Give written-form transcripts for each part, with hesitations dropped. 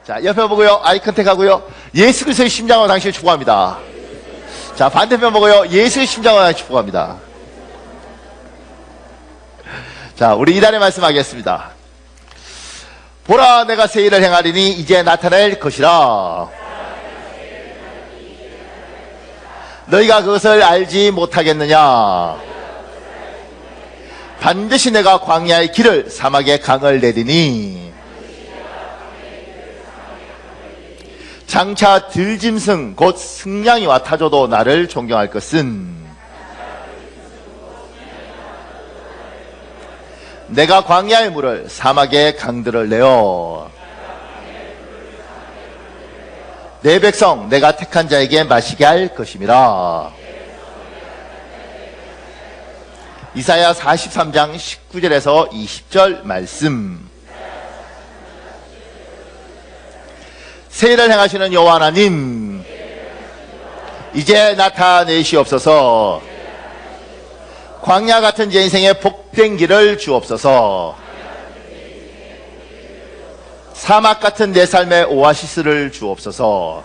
자, 옆에 보고요. 아이 컨택 하고요. 예수 그리스도의 심장으로 당신을 축복합니다. 자, 반대편 보고요. 예수의 심장으로 당신을 축복합니다. 자, 우리 이단의 말씀하겠습니다. 보라, 내가 새 일을 행하리니 이제 나타낼 것이라. 너희가 그것을 알지 못하겠느냐? 반드시 내가 광야의 길을 사막의 강을 내리니 장차 들짐승 곧 승냥이와 타조도 나를 존경할 것은 내가 광야의 물을 사막의 강들을 내어 내 백성 내가 택한 자에게 마시게 할 것임이라. 이사야 43장 19절에서 20절 말씀. 새 일을 행하시는 여호와 하나님, 이제 나타내시옵소서. 광야 같은 제 인생의 복된 길을 주옵소서. 사막 같은 내 삶의 오아시스를 주옵소서.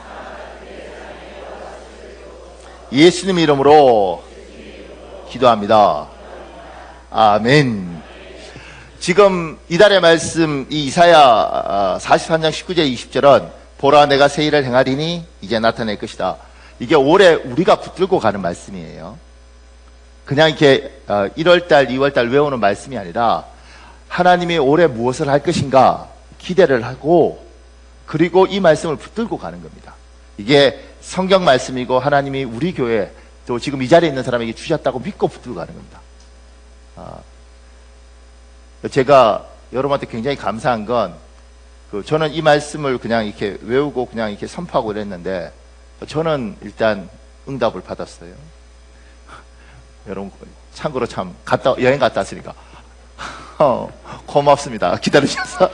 예수님 이름으로 기도합니다. 아멘. 지금 이달의 말씀, 이 이사야 43장 19절 20절은 보라, 내가 새 일을 행하리니 이제 나타낼 것이다. 이게 올해 우리가 붙들고 가는 말씀이에요. 그냥 이렇게 1월달, 2월달 외우는 말씀이 아니라 하나님이 올해 무엇을 할 것인가 기대를 하고, 그리고 이 말씀을 붙들고 가는 겁니다. 이게 성경 말씀이고 하나님이 우리 교회 또 지금 이 자리에 있는 사람에게 주셨다고 믿고 붙들고 가는 겁니다. 제가 여러분한테 굉장히 감사한 건, 저는 이 말씀을 그냥 이렇게 외우고 그냥 이렇게 선포하고 이랬는데, 저는 일단 응답을 받았어요. 여러분, 참고로 참, 여행 갔다 왔으니까. 고맙습니다. 기다려주셔서.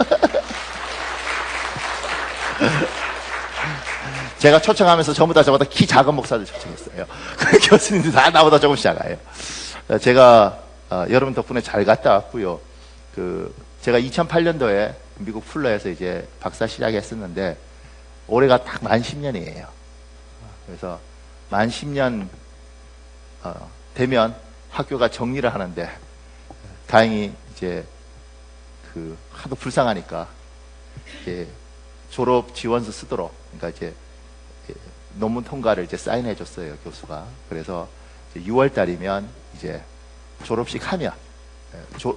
제가 초청하면서 전부 다 저보다 키 작은 목사들 초청했어요. 그 교수님들 다 나보다 조금씩 작아요. 제가, 여러분 덕분에 잘 갔다 왔고요. 제가 2008년도에 미국 플러에서 이제 박사 시작했었는데, 올해가 딱 만 10년이에요. 그래서 만 10년 되면 학교가 정리를 하는데, 다행히 이제 하도 불쌍하니까 이제 졸업 지원서 쓰도록, 그러니까 이제 논문 통과를 이제 사인해 줬어요, 교수가. 그래서 6월 달이면 이제 졸업식 하면,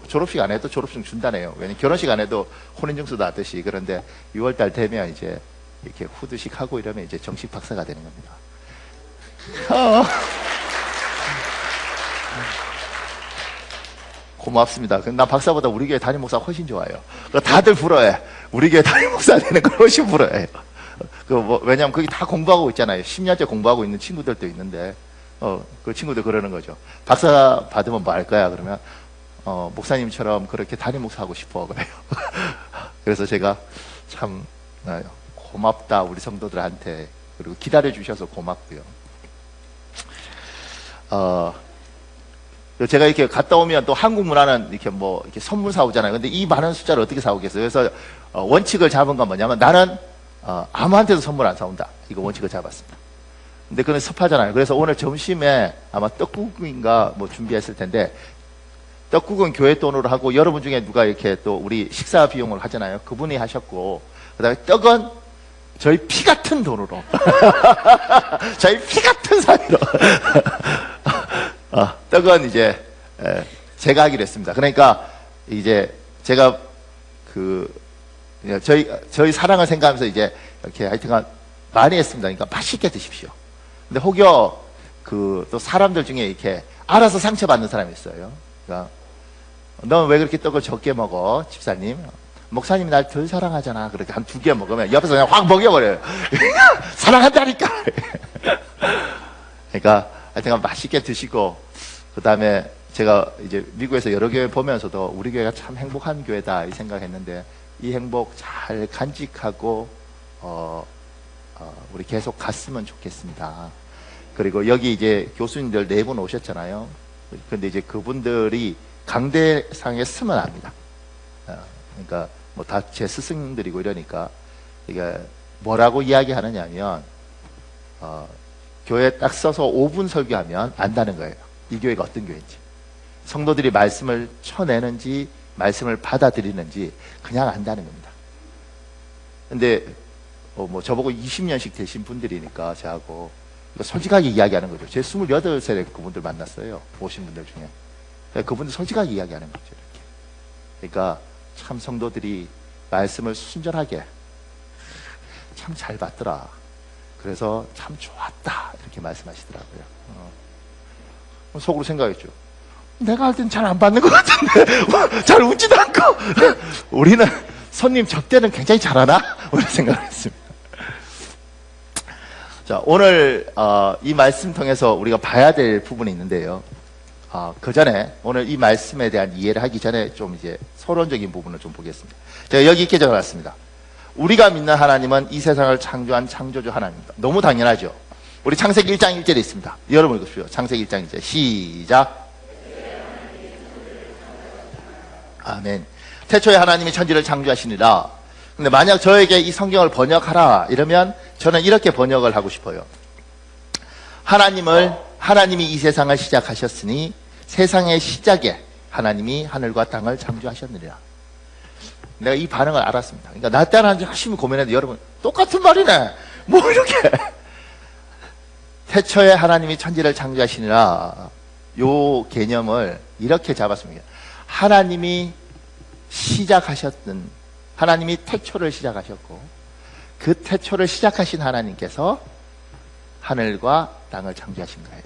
졸업식 안 해도 졸업증 준다네요. 왜냐면 결혼식 안 해도 혼인증서도 하듯이. 그런데 6월 달 되면 이제 이렇게 후드식 하고 이러면 이제 정식 박사가 되는 겁니다. 고맙습니다. 나 박사보다 우리 교회 담임 목사가 훨씬 좋아요. 다들 부러워해. 우리 교회 담임 목사 되는 걸 훨씬 부러워해요. 왜냐면 거기 다 공부하고 있잖아요. 10년째 공부하고 있는 친구들도 있는데, 그 친구들 그러는 거죠. 박사 받으면 뭐 할 거야? 그러면, 목사님처럼 그렇게 담임 목사 하고 싶어. 그래요. 그래서 제가 참, 고맙다. 우리 성도들한테. 그리고 기다려주셔서 고맙고요. 제가 이렇게 갔다 오면 또 한국 문화는 이렇게 이렇게 선물 사오잖아요. 근데 이 많은 숫자를 어떻게 사오겠어요? 그래서 원칙을 잡은 건 뭐냐면, 나는 아무한테도 선물 안 사온다. 이거 원칙을 잡았습니다. 근데 그건 섭하잖아요. 그래서 오늘 점심에 아마 떡국인가 준비했을 텐데, 떡국은 교회 돈으로 하고, 여러분 중에 누가 이렇게 또 우리 식사 비용을 하잖아요. 그분이 하셨고, 그 다음에 떡은 저희 피 같은 돈으로. 저희 피 같은 사비로. 떡은 이제, 제가 하기로 했습니다. 그러니까, 이제, 제가, 저희 사랑을 생각하면서 이제, 이렇게 하여튼간 많이 했습니다. 그러니까 맛있게 드십시오. 근데 혹여, 또 사람들 중에 이렇게, 알아서 상처받는 사람이 있어요. 그러니까, 넌 왜 그렇게 떡을 적게 먹어, 집사님? 목사님이 날 덜 사랑하잖아. 그렇게 한 2개 먹으면 옆에서 그냥 확 먹여버려요. 사랑한다니까! 그러니까, 하여튼 맛있게 드시고, 그 다음에 제가 이제 미국에서 여러 교회 보면서도 우리 교회가 참 행복한 교회다 이 생각했는데, 이 행복 잘 간직하고 우리 계속 갔으면 좋겠습니다. 그리고 여기 이제 교수님들 4분 오셨잖아요. 근데 이제 그분들이 강대상에 쓰면 압니다. 그러니까 다 제 스승들이고 이러니까 이게 뭐라고 이야기하느냐면 교회에 딱 써서 5분 설교하면 안다는 거예요. 이 교회가 어떤 교회인지, 성도들이 말씀을 쳐내는지 말씀을 받아들이는지 그냥 안다는 겁니다. 근데 뭐 저보고 20년씩 되신 분들이니까 저하고 솔직하게 이야기하는 거죠. 제 28살에 그분들 만났어요. 오신 분들 중에. 그분들 솔직하게 이야기하는 거죠. 이렇게. 그러니까 참 성도들이 말씀을 순전하게 참 잘 받더라. 그래서 참 좋았다. 이렇게 말씀하시더라고요. 속으로 생각했죠. 내가 할 땐 잘 안 받는 것 같은데 잘 웃지도 않고 우리는 손님 접대는 굉장히 잘하나? 이런 생각을 했습니다. 자, 오늘 이 말씀 통해서 우리가 봐야 될 부분이 있는데요. 그 전에 오늘 이 말씀에 대한 이해를 하기 전에 좀 이제 서론적인 부분을 좀 보겠습니다. 제가 여기 이렇게 적어놨습니다. 우리가 믿는 하나님은 이 세상을 창조한 창조주 하나님입니다. 너무 당연하죠. 우리 창세기 1장 1절에 있습니다. 여러분 읽으십시오. 창세기 1장 1절 시작. 아멘. 태초에 하나님이 천지를 창조하시니라. 근데 만약 저에게 이 성경을 번역하라 이러면 저는 이렇게 번역을 하고 싶어요. 하나님이 이 세상을 시작하셨으니 세상의 시작에 하나님이 하늘과 땅을 창조하셨느니라. 내가 이 반응을 알았습니다. 그러니까 나 때는 열심히 고민했는데 여러분 똑같은 말이네. 뭐 이렇게. 태초에 하나님이 천지를 창조하시니라. 요 개념을 이렇게 잡았습니다. 하나님이 하나님이 태초를 시작하셨고 그 태초를 시작하신 하나님께서 하늘과 땅을 창조하신 거예요.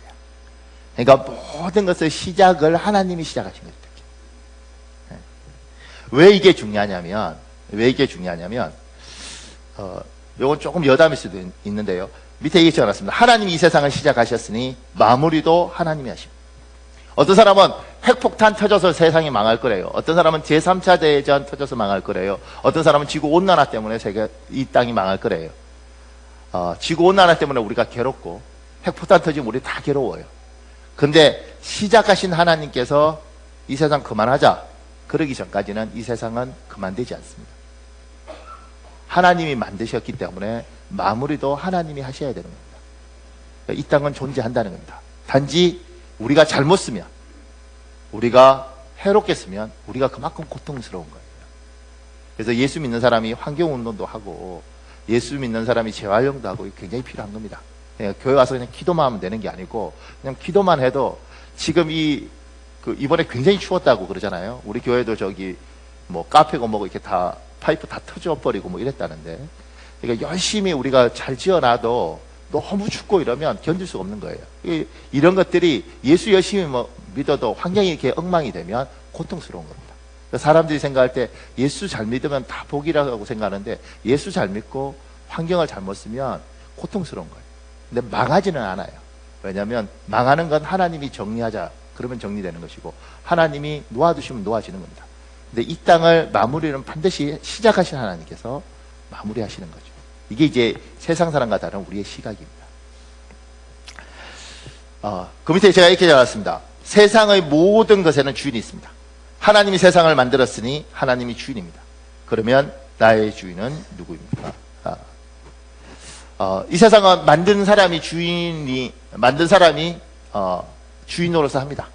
그러니까 모든 것의 시작을 하나님이 시작하신 거죠. 왜 이게 중요하냐면 요건 조금 여담일 수도 있는데요. 밑에 이렇게 적어놨습니다. 하나님이 이 세상을 시작하셨으니 마무리도 하나님이 하십니다. 어떤 사람은 핵폭탄 터져서 세상이 망할 거래요. 어떤 사람은 제3차 대전 터져서 망할 거래요. 어떤 사람은 지구온난화 때문에 이 땅이 망할 거래요. 지구온난화 때문에 우리가 괴롭고 핵폭탄 터지면 우리 다 괴로워요. 근데 시작하신 하나님께서 이 세상 그만하자 그러기 전까지는 이 세상은 그만되지 않습니다. 하나님이 만드셨기 때문에 마무리도 하나님이 하셔야 되는 겁니다. 이 땅은 존재한다는 겁니다. 단지 우리가 잘못 쓰면, 우리가 해롭게 쓰면 우리가 그만큼 고통스러운 거예요. 그래서 예수 믿는 사람이 환경운동도 하고 예수 믿는 사람이 재활용도 하고 굉장히 필요한 겁니다. 그냥 교회 와서 그냥 기도만 하면 되는 게 아니고 그냥 기도만 해도 지금 이번에 굉장히 추웠다고 그러잖아요. 우리 교회도 뭐 카페고 뭐고 이렇게 다 파이프 다 터져버리고 뭐 이랬다는데, 그러니까 열심히 우리가 잘 지어놔도 너무 춥고 이러면 견딜 수가 없는 거예요. 이런 것들이 예수 열심히 믿어도 환경이 이렇게 엉망이 되면 고통스러운 겁니다. 사람들이 생각할 때 예수 잘 믿으면 다 복이라고 생각하는데 예수 잘 믿고 환경을 잘못 쓰면 고통스러운 거예요. 근데 망하지는 않아요. 왜냐하면 망하는 건 하나님이 정리하자 그러면 정리되는 것이고 하나님이 놓아두시면 놓아지는 겁니다. 근데 이 땅을 마무리는 반드시 시작하신 하나님께서 마무리하시는 거죠. 이게 이제 세상 사람과 다른 우리의 시각입니다. 그 밑에 제가 이렇게 적었습니다. 세상의 모든 것에는 주인이 있습니다. 하나님이 세상을 만들었으니 하나님이 주인입니다. 그러면 나의 주인은 누구입니까? 이 세상은 만든 사람이 주인으로서 합니다.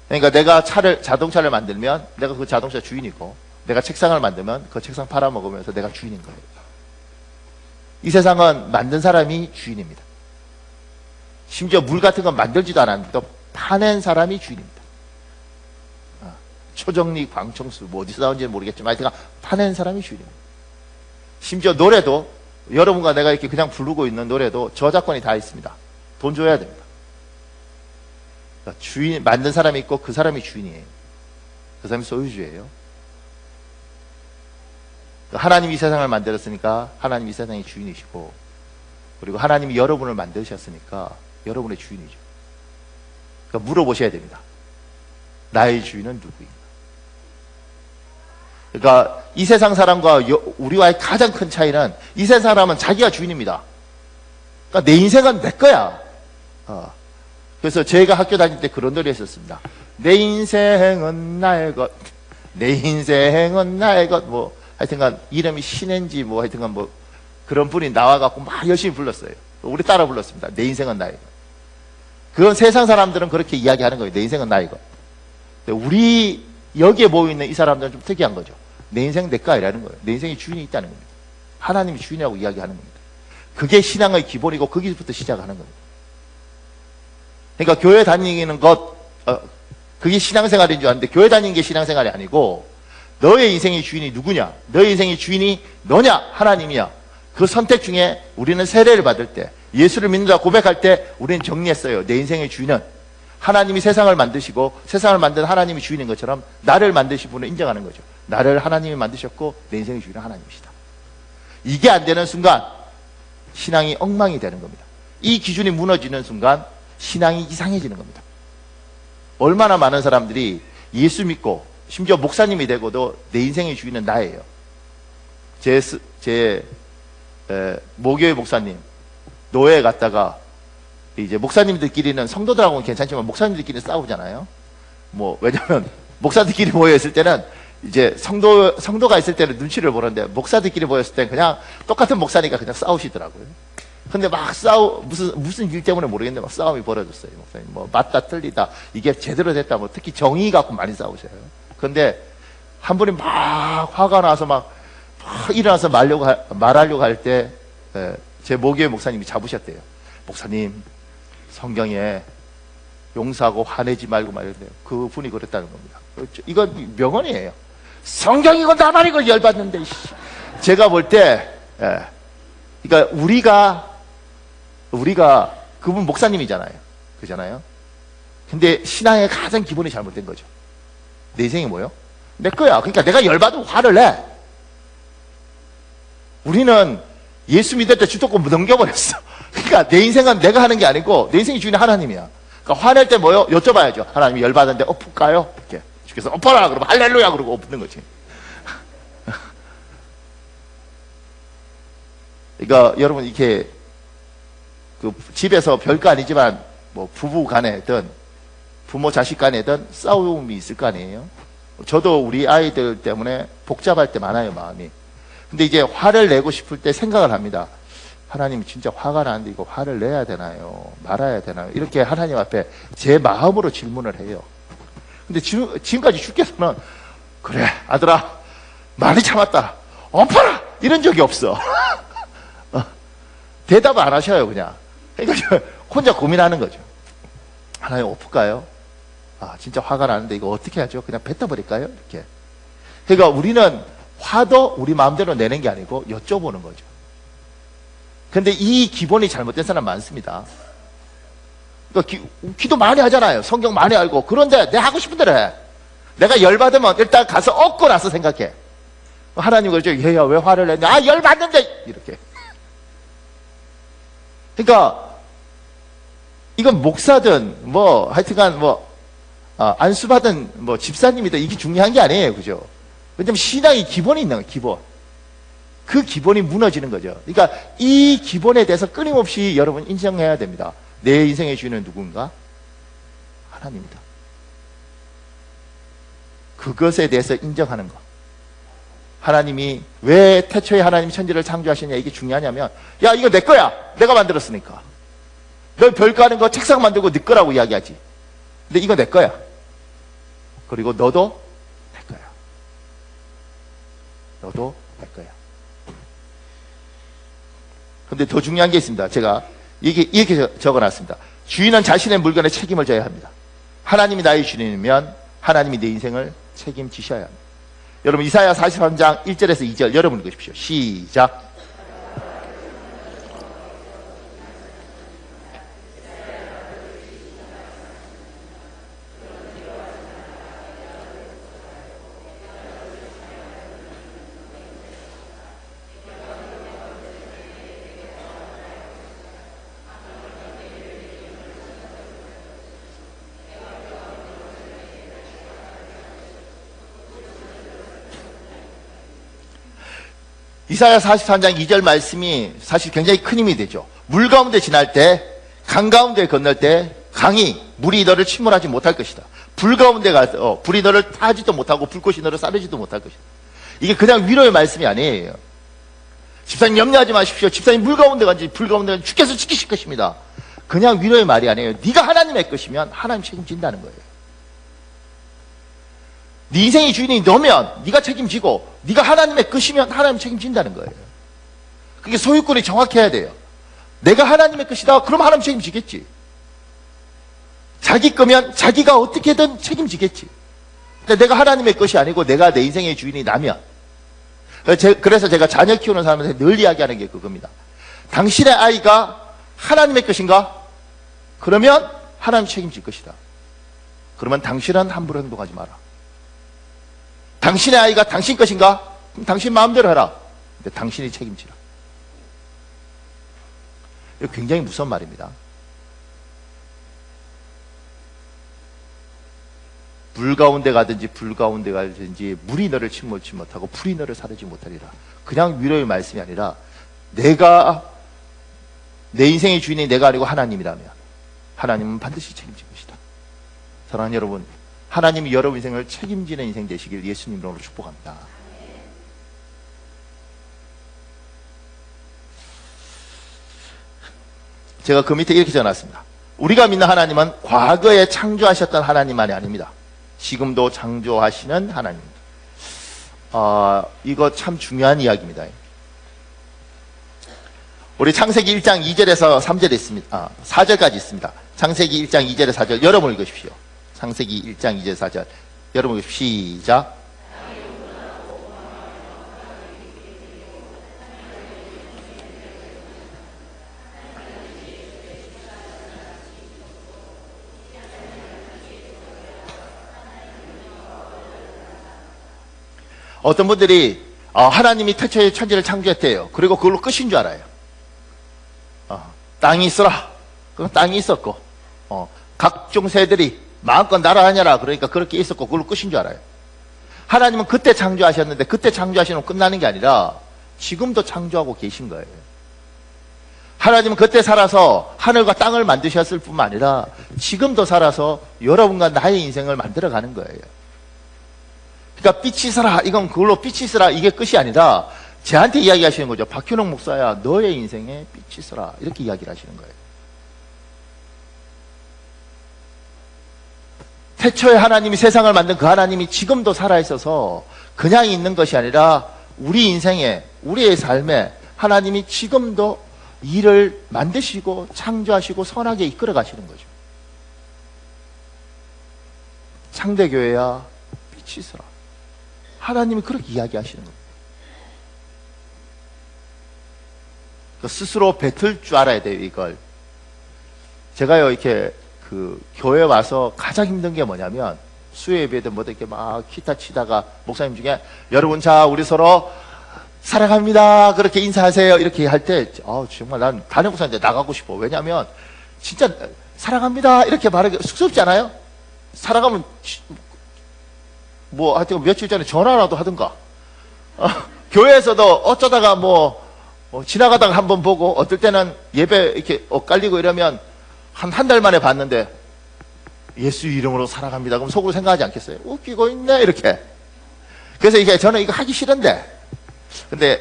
그러니까 내가 자동차를 만들면 내가 그 자동차 주인이고, 내가 책상을 만들면 그 책상 팔아먹으면서 내가 주인인 거예요. 이 세상은 만든 사람이 주인입니다. 심지어 물 같은 건 만들지도 않았는데 파낸 사람이 주인입니다. 초정리, 광청수, 뭐 어디서 나온지는 모르겠지만 하여튼 파낸 사람이 주인입니다. 심지어 노래도 여러분과 내가 이렇게 그냥 부르고 있는 노래도 저작권이 다 있습니다. 돈 줘야 됩니다. 그러니까 만든 사람이 있고 그 사람이 주인이에요. 그 사람이 소유주예요. 하나님이 이 세상을 만들었으니까 하나님이 이 세상의 주인이시고, 그리고 하나님이 여러분을 만드셨으니까 여러분의 주인이죠. 그러니까 물어보셔야 됩니다. 나의 주인은 누구인가? 그러니까 이 세상 사람과 우리와의 가장 큰 차이는, 이 세상 사람은 자기가 주인입니다. 그러니까 내 인생은 내 거야. 그래서 제가 학교 다닐 때 그런 노래 했었습니다. 내 인생은 나의 것, 내 인생은 나의 것, 뭐 하여튼간 이름이 신인지 뭐 하여튼간 뭐 그런 분이 나와갖고 막 열심히 불렀어요. 우리 따라 불렀습니다. 내 인생은 나이거. 그건 세상 사람들은 그렇게 이야기하는 거예요. 내 인생은 나이거. 우리 여기에 모여있는 이 사람들은 좀 특이한 거죠. 내 인생 내 거이라는 거예요. 내 인생에 주인이 있다는 겁니다. 하나님이 주인이라고 이야기하는 겁니다. 그게 신앙의 기본이고 거기부터 시작하는 겁니다. 그러니까 교회 다니는 것 그게 신앙생활인 줄 아는데 교회 다니는 게 신앙생활이 아니고 너의 인생의 주인이 누구냐? 너의 인생의 주인이 너냐? 하나님이야. 그 선택 중에 우리는 세례를 받을 때 예수를 믿는다 고백할 때 우리는 정리했어요. 내 인생의 주인은 하나님이 세상을 만드시고 세상을 만든 하나님이 주인인 것처럼 나를 만드신 분을 인정하는 거죠. 나를 하나님이 만드셨고 내 인생의 주인은 하나님이시다. 이게 안 되는 순간 신앙이 엉망이 되는 겁니다. 이 기준이 무너지는 순간 신앙이 이상해지는 겁니다. 얼마나 많은 사람들이 예수 믿고 심지어 목사님이 되고도 내 인생의 주인은 나예요. 제 모교회 목사님 노예에 갔다가 이제 목사님들끼리는 성도들하고는 괜찮지만 목사님들끼리 싸우잖아요. 뭐 왜냐면 목사들끼리 모여 있을 때는 이제 성도가 있을 때는 눈치를 보는데 목사들끼리 모였을 때는 그냥 똑같은 목사니까 그냥 싸우시더라고요. 근데 막 무슨 일 때문에 모르겠는데 막 싸움이 벌어졌어요. 목사님 뭐 맞다 틀리다 이게 제대로 됐다 뭐 특히 정의 갖고 많이 싸우셔요. 근데 한 분이 막 화가 나서 막 일어나서 말하려고 할 때 제 모교회 목사님이 잡으셨대요. 목사님 성경에 용서하고 화내지 말고 말했는데 그 분이 그랬다는 겁니다. 이건 명언이에요. 성경이고 나발이고 열받는데 제가 볼 때 그러니까 우리가 그분 목사님이잖아요. 그잖아요. 근데 신앙의 가장 기본이 잘못된 거죠. 내 인생이 뭐예요? 내 거야. 그러니까 내가 열받으면 화를 내. 우리는 예수 믿을 때 주도권 넘겨버렸어. 그러니까 내 인생은 내가 하는 게 아니고 내 인생의 주인은 하나님이야. 그러니까 화낼 때 뭐요? 여쭤봐야죠. 하나님이 열받았는데 엎을까요? 이렇게 주께서 엎어라 그러면 할렐루야 그러고 엎는 거지. 그러니까 여러분 이렇게 그 집에서 별거 아니지만 뭐 부부 간에든 부모 자식 간에든 싸움이 있을 거 아니에요. 저도 우리 아이들 때문에 복잡할 때 많아요, 마음이. 근데 이제 화를 내고 싶을 때 생각을 합니다. 하나님 진짜 화가 나는데 이거 화를 내야 되나요? 말아야 되나요? 이렇게 하나님 앞에 제 마음으로 질문을 해요. 근데 지금까지 주께서는 그래 아들아 많이 참았다 엎어라 이런 적이 없어. 대답을 안 하셔요 그냥. 그러니까 혼자 고민하는 거죠. 하나님 엎을까요? 아 진짜 화가 나는데 이거 어떻게 하죠? 그냥 뱉어버릴까요? 이렇게. 그러니까 우리는 화도 우리 마음대로 내는 게 아니고 여쭤보는 거죠. 근데 이 기본이 잘못된 사람 많습니다. 그러니까 기도 많이 하잖아요. 성경 많이 알고. 그런데 내가 하고 싶은 대로 해. 내가 열받으면 일단 가서 얻고 나서 생각해. 하나님 그러죠. 얘야 왜 화를 냈냐? 아 열받는데 이렇게. 그러니까 이건 목사든 뭐 하여튼간 뭐 안수받은 뭐 집사님이든 이게 중요한 게 아니에요. 그죠? 왜냐면 신앙이 기본이 있는 거예요. 기본. 그 기본이 무너지는 거죠. 그러니까 이 기본에 대해서 끊임없이 여러분 인정해야 됩니다. 내 인생의 주인은 누군가? 하나님이다. 그것에 대해서 인정하는 것. 하나님이 왜 태초에 하나님이 천지를 창조하시냐 이게 중요하냐면 야 이거 내 거야. 내가 만들었으니까. 너 별거 하는 거 책상 만들고 네 거라고 이야기하지. 근데 이거 내 거야. 그리고 너도 내 거야. 너도 내 거야. 근데 더 중요한 게 있습니다. 제가 이렇게 적어놨습니다. 주인은 자신의 물건에 책임을 져야 합니다. 하나님이 나의 주인이면 하나님이 내 인생을 책임지셔야 합니다. 여러분 이사야 43장 1절에서 2절 여러분 읽으십시오. 시작. 이사야 43장 2절 말씀이 사실 굉장히 큰 힘이 되죠. 물 가운데 지날 때, 강 가운데 건널 때 물이 너를 침몰하지 못할 것이다. 불 가운데 가서 불이 너를 타지도 못하고 불꽃이 너를 싸르지도 못할 것이다. 이게 그냥 위로의 말씀이 아니에요. 집사님 염려하지 마십시오. 집사님 물 가운데 간지 불 가운데 간지 주께서 지키실 것입니다. 그냥 위로의 말이 아니에요. 네가 하나님의 것이면 하나님 책임진다는 거예요. 네 인생의 주인이 너면 네가 책임지고, 네가 하나님의 것이면 하나님 책임진다는 거예요. 그게 소유권이 정확해야 돼요. 내가 하나님의 것이다. 그럼 하나님 책임지겠지. 자기 거면 자기가 어떻게든 책임지겠지. 근데 내가 하나님의 것이 아니고 내가 내 인생의 주인이 나면, 그래서 제가 자녀 키우는 사람한테 늘 이야기하는 게 그겁니다. 당신의 아이가 하나님의 것인가? 그러면 하나님 책임질 것이다. 그러면 당신은 함부로 행동하지 마라. 당신의 아이가 당신 것인가? 그럼 당신 마음대로 해라. 근데 당신이 책임지라. 이거 굉장히 무서운 말입니다. 물 가운데 가든지 불 가운데 가든지 물이 너를 침몰치 못하고 불이 너를 사르지 못하리라. 그냥 위로의 말씀이 아니라 내가 내 인생의 주인이 내가 아니고 하나님이라면 하나님은 반드시 책임질 것이다. 사랑하는 여러분, 하나님이 여러분 인생을 책임지는 인생 되시길 예수님 이름으로 축복합니다. 제가 그 밑에 이렇게 적어놨습니다. 우리가 믿는 하나님은 과거에 창조하셨던 하나님만이 아닙니다. 지금도 창조하시는 하나님입니다. 이거 참 중요한 이야기입니다. 우리 창세기 1장 2절에서 3절에 있습니다. 4절까지 있습니다. 창세기 1장 2절에 4절 여러분 읽으십시오. 창세기 1장 2절 4절 여러분 읽으십시오. 시작. 어떤 분들이 하나님이 태초에 천지를 창조했대요. 그리고 그걸로 끝인 줄 알아요. 땅이 있어라. 그럼 땅이 있었고, 각종 새들이 마음껏 날아다녀라. 그러니까 그렇게 있었고 그걸로 끝인 줄 알아요. 하나님은 그때 창조하셨는데 그때 창조하시면 끝나는 게 아니라 지금도 창조하고 계신 거예요. 하나님은 그때 살아서 하늘과 땅을 만드셨을 뿐만 아니라 지금도 살아서 여러분과 나의 인생을 만들어가는 거예요. 그러니까 빛이 있어라, 이건 그걸로 빛이 있어라, 이게 끝이 아니라 저한테 이야기하시는 거죠. 박현옥 목사야, 너의 인생에 빛이 있어라, 이렇게 이야기를 하시는 거예요. 태초에 하나님이 세상을 만든 그 하나님이 지금도 살아있어서 그냥 있는 것이 아니라 우리 인생에, 우리의 삶에 하나님이 지금도 일을 만드시고 창조하시고 선하게 이끌어 가시는 거죠. 창대교회야, 빛이 있어라. 하나님이 그렇게 이야기하시는 겁니다. 스스로 뱉을 줄 알아야 돼요, 이걸. 제가요, 이렇게 교회 와서 가장 힘든 게 뭐냐면, 수요 예배든 뭐든 이렇게 막 기타 치다가 목사님 중에 여러분, 자, 우리 서로 사랑합니다. 그렇게 인사하세요. 이렇게 할 때, 정말 난 담임 목사님한테 나가고 싶어. 왜냐면, 진짜 사랑합니다. 이렇게 말하기 쑥스럽지 않아요? 사랑하면, 하여튼 며칠 전에 전화라도 하든가. 교회에서도 어쩌다가 지나가다가 한번 보고, 어떨 때는 예배 이렇게 엇갈리고 이러면 한 달 만에 봤는데, 예수 이름으로 사랑합니다. 그럼 속으로 생각하지 않겠어요? 웃기고 있네, 이렇게. 그래서 저는 이거 하기 싫은데, 근데,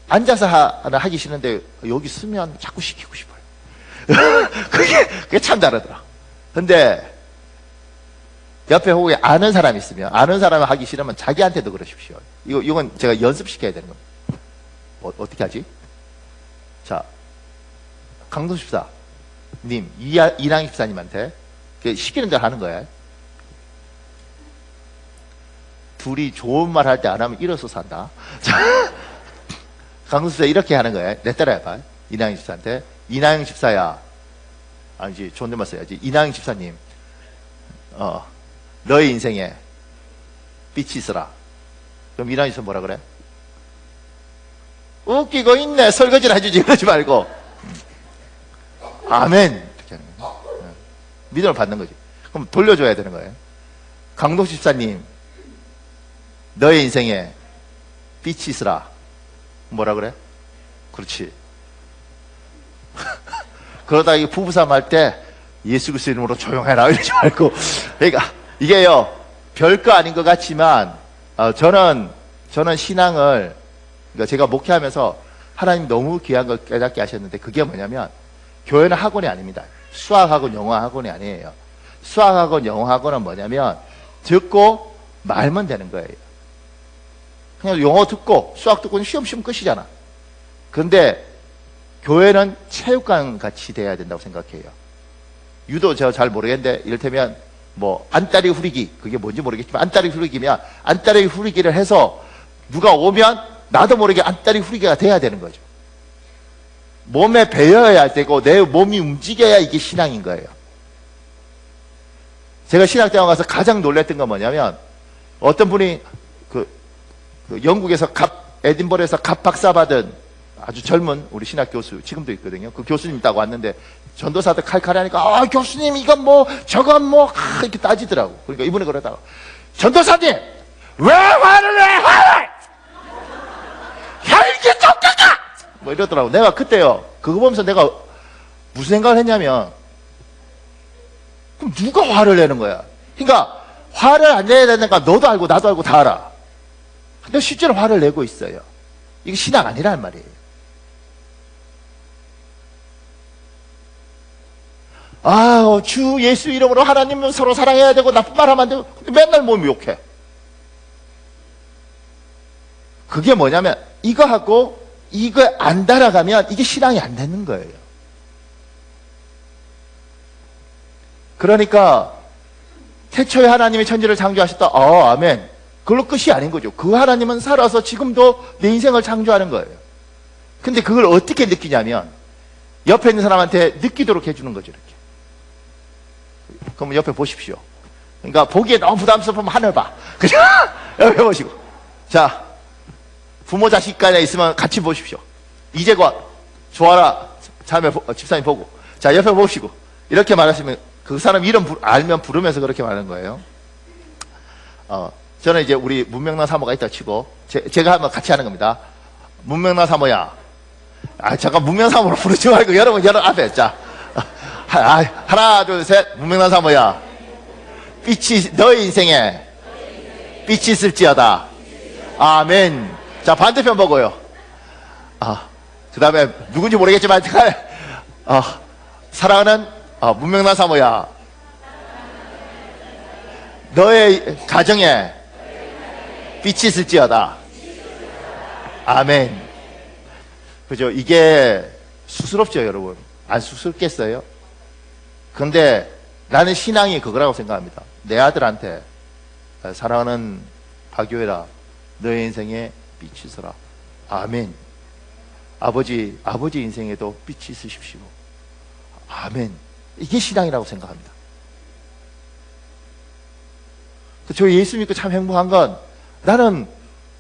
앉아서 하기 싫은데, 여기 쓰면 자꾸 시키고 싶어요. 그게 참 다르더라. 근데, 옆에 혹시 아는 사람이 있으면, 아는 사람이 하기 싫으면 자기한테도 그러십시오. 이건 제가 연습시켜야 되는 겁니다. 어떻게 하지? 자, 강동 집사님, 이랑 집사님한테 시키는 대로 하는 거예요. 둘이 좋은 말 할 때 안 하면 일어서서 한다. 자, 강동 집사 이렇게 하는 거예요. 내 따라 해봐. 이랑 집사한테. 이랑 집사야. 아니지, 존댓말 써야지. 이랑 집사님. 너의 인생에 빛이 있어라. 그럼 이랑 집사 뭐라 그래? 웃기고 있네. 설거지를 해주지. 그러지 말고. 아멘. 이렇게 하는 거예요. 믿음을 받는 거지. 그럼 돌려줘야 되는 거예요. 강동 집사님, 너의 인생에 빛이 있으라. 뭐라 그래? 그렇지. 그러다 이 부부싸움 할 때 예수 그리스도 이름으로 조용해라. 이러지 말고. 그러니까 이게요, 별거 아닌 것 같지만, 저는 저는 신앙을, 그러니까 제가 목회하면서 하나님 너무 귀한 걸 깨닫게 하셨는데, 그게 뭐냐면 교회는 학원이 아닙니다. 수학학원, 영어학원이 아니에요. 수학학원, 영어학원은 뭐냐면 듣고 말면 되는 거예요. 그냥 영어 듣고 수학 듣고 시험 끝이잖아. 그런데 교회는 체육관 같이 돼야 된다고 생각해요. 유도 제가 잘 모르겠는데, 이를테면 뭐 안다리 후리기, 그게 뭔지 모르겠지만 안다리 후리기면 안다리 후리기를 해서 누가 오면 나도 모르게 안다리 후리기가 돼야 되는 거죠. 몸에 배어야 되고 내 몸이 움직여야 이게 신앙인 거예요. 제가 신학대학 가서 가장 놀랬던 건 뭐냐면, 어떤 분이 그 영국에서 에딘버러에서 갑 박사 받은 아주 젊은 우리 신학 교수, 지금도 있거든요. 그 교수님 딱 왔는데 전도사들 칼칼 하니까, 아, 교수님 이건 뭐 저건 뭐 이렇게 따지더라고. 그러니까 이분이 그러다가, 전도사님 왜 화를 내? 화를! 혈기 좀 깎아! 뭐 이러더라고. 내가 그때요, 그거 보면서 내가 무슨 생각을 했냐면, 그럼 누가 화를 내는 거야? 그러니까 화를 안 내야 되니까 너도 알고 나도 알고 다 알아. 근데 실제로 화를 내고 있어요. 이게 신앙 아니란 말이에요. 아, 주 예수 이름으로 하나님은 서로 사랑해야 되고 나쁜 말 하면 안 되고, 근데 맨날 몸이 욕해. 그게 뭐냐면, 이거하고 이거 안 따라가면 이게 신앙이 안 되는 거예요. 그러니까 태초에 하나님이 천지를 창조하셨다. 아멘. 그걸로 끝이 아닌 거죠. 그 하나님은 살아서 지금도 내 인생을 창조하는 거예요. 근데 그걸 어떻게 느끼냐면, 옆에 있는 사람한테 느끼도록 해주는 거죠. 이렇게. 그럼 옆에 보십시오. 그러니까 보기에 너무 부담스러우면 하늘 봐. 그죠? 옆에 보시고. 자, 부모 자식 간에 있으면 같이 보십시오. 이제껏 좋아라 자매 집사님 보고, 자, 옆에 보시고 이렇게 말하시면 그 사람 이름 알면 부르면서 그렇게 말하는 거예요. 저는 이제 우리 문명란 사모가 있다 치고, 제가 한번 같이 하는 겁니다. 문명란 사모야. 아, 잠깐 문명 사모로 부르지 말고 여러분 앞에. 자, 하나 둘 셋. 문명란 사모야. 빛이 너의 인생에 빛이 있을지어다. 아멘. 자, 반대편 보고요. 그 다음에 누군지 모르겠지만 사랑하는 문명란 사모야, 너의 가정에 빛이 있을지어다. 아멘. 그죠? 이게 수스럽죠, 여러분? 안 수스럽겠어요? 근데 나는 신앙이 그거라고 생각합니다. 내 아들한테, 사랑하는 박교회라, 너의 인생에 빛이 있어라. 아멘. 아버지 인생에도 빛이 있으십시오. 아멘. 이게 신앙이라고 생각합니다. 저 예수 믿고 참 행복한 건, 나는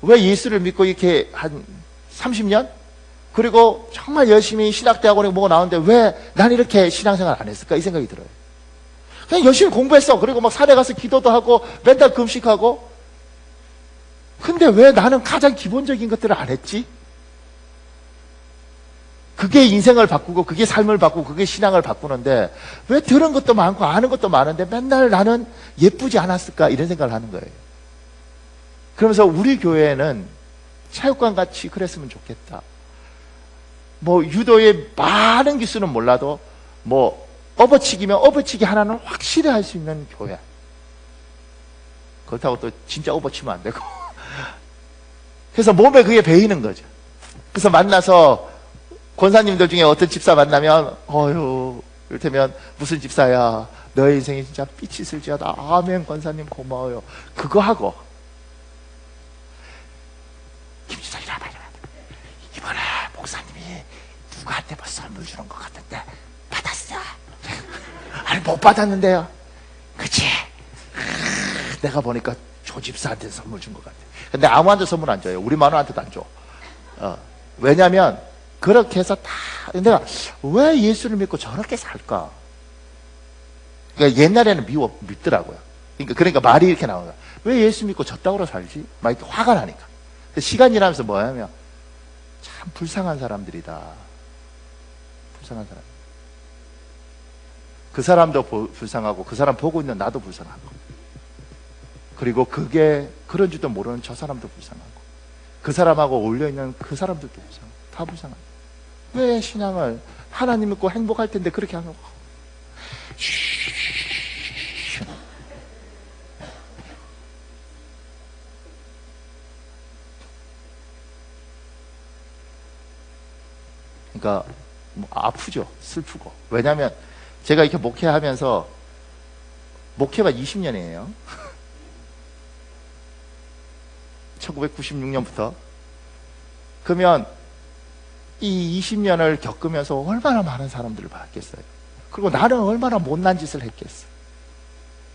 왜 예수를 믿고 이렇게 한 30년? 그리고 정말 열심히 신학대학원에 뭐가 나오는데 왜 난 이렇게 신앙생활 안 했을까? 이 생각이 들어요. 그냥 열심히 공부했어. 그리고 막 산에 가서 기도도 하고 맨날 금식하고. 근데 왜 나는 가장 기본적인 것들을 안 했지? 그게 인생을 바꾸고, 그게 삶을 바꾸고, 그게 신앙을 바꾸는데, 왜 들은 것도 많고 아는 것도 많은데 맨날 나는 예쁘지 않았을까? 이런 생각을 하는 거예요. 그러면서 우리 교회는 체육관 같이 그랬으면 좋겠다. 뭐 유도의 많은 기술은 몰라도 뭐 업어치기면 업어치기 하나는 확실히 할 수 있는 교회. 그렇다고 또 진짜 업어치면 안 되고. 그래서 몸에 그게 배이는 거죠. 그래서 만나서 권사님들 중에 어떤 집사 만나면, 이를테면 무슨 집사야, 너의 인생에 진짜 빛이 있을지어다. 아멘. 권사님 고마워요. 그거 하고, 김집사 이리 와봐. 이번에 목사님이 누구한테 뭐 선물 주는 것 같은데 받았어? 아니, 못 받았는데요. 그치? 내가 보니까 조 집사한테 선물 준 것 같아. 근데 아무한테 선물 안 줘요. 우리 마누라한테도 안 줘. 왜냐면 그렇게 해서 다, 내가 왜 예수를 믿고 저렇게 살까? 그러니까 옛날에는 믿더라고요. 그러니까 말이 이렇게 나오는 거야. 왜 예수 믿고 저따구로 살지? 막 이렇게 화가 나니까. 시간 지나면서 뭐냐면, 참 불쌍한 사람들이다. 불쌍한 사람. 그 사람도 불쌍하고, 그 사람 보고 있는 나도 불쌍하고. 그리고 그게 그런 줄도 모르는 저 사람도 불쌍하고. 그 사람하고 어울려있는 그 사람들도 불쌍해. 다 불쌍해. 왜 신앙을 하나님 믿고 행복할 텐데 그렇게 하는 거야? 그러니까 뭐 아프죠. 슬프고. 왜냐하면 제가 이렇게 목회하면서 목회가 20년이에요. 1996년부터. 그러면 이 20년을 겪으면서 얼마나 많은 사람들을 봤겠어요. 그리고 나는 얼마나 못난 짓을 했겠어.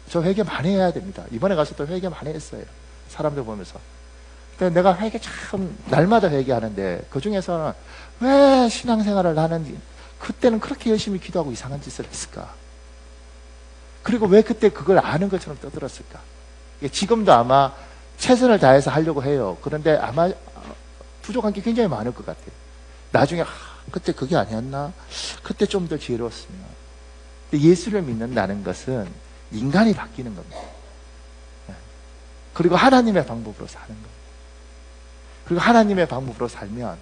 저 회개 많이 해야 됩니다. 이번에 가서 또 회개 많이 했어요. 사람들 보면서. 근데 내가 회개 참 날마다 회개하는데 그 중에서는 왜 신앙생활을 하는지, 그때는 그렇게 열심히 기도하고 이상한 짓을 했을까? 그리고 왜 그때 그걸 아는 것처럼 떠들었을까? 지금도 아마 최선을 다해서 하려고 해요. 그런데 아마 부족한 게 굉장히 많을 것 같아요. 나중에 그때 그게 아니었나? 그때 좀 더 지혜로웠으면. 근데 예수를 믿는다는 것은 인간이 바뀌는 겁니다. 그리고 하나님의 방법으로 사는 겁니다. 그리고 하나님의 방법으로 살면,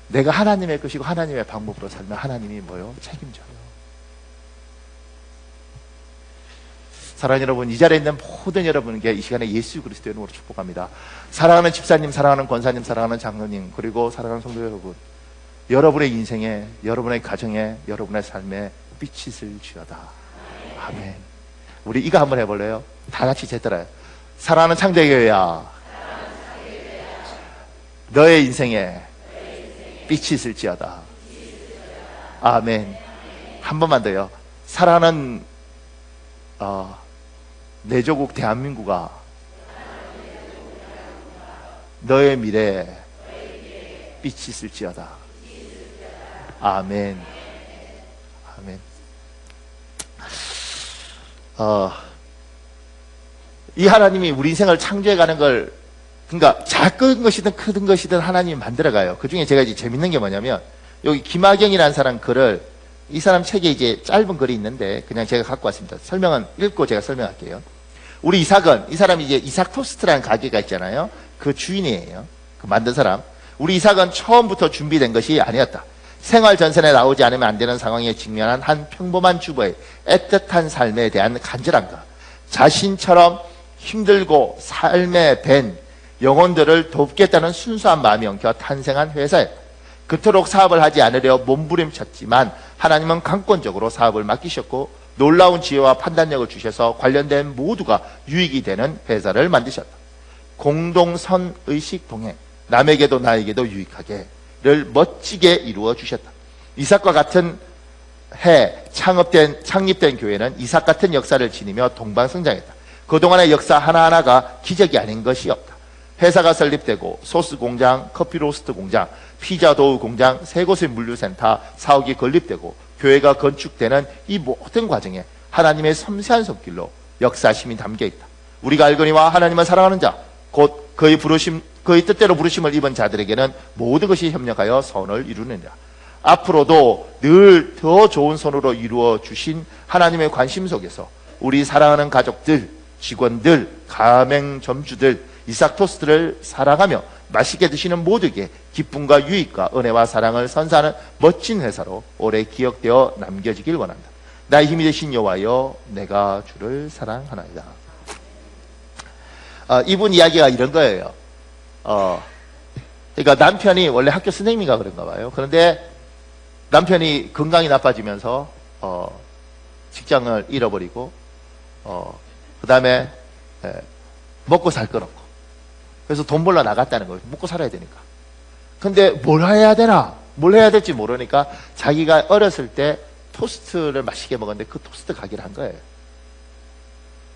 내가 하나님의 것이고 하나님의 방법으로 살면 하나님이 뭐요? 책임져요. 사랑하는 여러분, 이 자리에 있는 모든 여러분에게 이 시간에 예수 그리스도의 이름으로 축복합니다. 사랑하는 집사님, 사랑하는 권사님, 사랑하는 장로님, 그리고 사랑하는 성도 여러분, 여러분의 인생에, 여러분의 가정에, 여러분의 삶에 빛이 있을지어다. 아멘. 우리 이거 한번 해볼래요? 다 같이 제따라요. 사랑하는 창대교회야, 너의 인생에 빛이 있을지어다. 아멘. 한 번만 더요. 사랑하는 내 조국 대한민국아, 너의 미래에 빛이 있을지어다. 아멘. 아멘. 이 하나님이 우리 인생을 창조해가는 걸, 그러니까 작은 것이든 큰 것이든 하나님이 만들어가요. 그 중에 제가 이제 재밌는 게 뭐냐면, 여기 김하경이라는 사람 글을, 이 사람 책에 이제 짧은 글이 있는데 그냥 제가 갖고 왔습니다. 설명은 읽고 제가 설명할게요. 우리 이삭은, 이 사람이 이제 이삭 토스트라는 가게가 있잖아요. 그 주인이에요. 그 만든 사람. 우리 이삭은 처음부터 준비된 것이 아니었다. 생활 전선에 나오지 않으면 안 되는 상황에 직면한 한 평범한 주부의 애틋한 삶에 대한 간절함과 자신처럼 힘들고 삶에 밴 영혼들을 돕겠다는 순수한 마음이 엉켜 탄생한 회사였다. 그토록 사업을 하지 않으려 몸부림쳤지만 하나님은 강권적으로 사업을 맡기셨고 놀라운 지혜와 판단력을 주셔서 관련된 모두가 유익이 되는 회사를 만드셨다. 공동선의식 동행, 남에게도 나에게도 유익하게를 멋지게 이루어 주셨다. 이삭과 같은 해 창립된 교회는 이삭 같은 역사를 지니며 동방성장했다. 그동안의 역사 하나하나가 기적이 아닌 것이 없다. 회사가 설립되고 소스 공장, 커피 로스트 공장, 피자 도우 공장, 세 곳의 물류센터 사옥이 건립되고 교회가 건축되는 이 모든 과정에 하나님의 섬세한 손길로 역사심이 담겨있다. 우리가 알거니와 하나님을 사랑하는 자, 곧 그의 뜻대로 부르심을 입은 자들에게는 모든 것이 협력하여 선을 이루느니라. 앞으로도 늘 더 좋은 선으로 이루어 주신 하나님의 관심 속에서 우리 사랑하는 가족들, 직원들, 가맹점주들, 이삭 토스트를 사랑하며 맛있게 드시는 모두에게 기쁨과 유익과 은혜와 사랑을 선사하는 멋진 회사로 오래 기억되어 남겨지길 원한다. 나의 힘이 되신 여호와여, 내가 주를 사랑하나이다. 이분 이야기가 이런 거예요. 그러니까 남편이 원래 학교 선생님인가 그런가 봐요. 그런데 남편이 건강이 나빠지면서 직장을 잃어버리고 그 다음에 먹고 살 건 없고, 그래서 돈 벌러 나갔다는 거예요. 먹고 살아야 되니까. 근데 뭘 해야 되나? 뭘 해야 될지 모르니까 자기가 어렸을 때 토스트를 맛있게 먹었는데 그 토스트 가게를 한 거예요.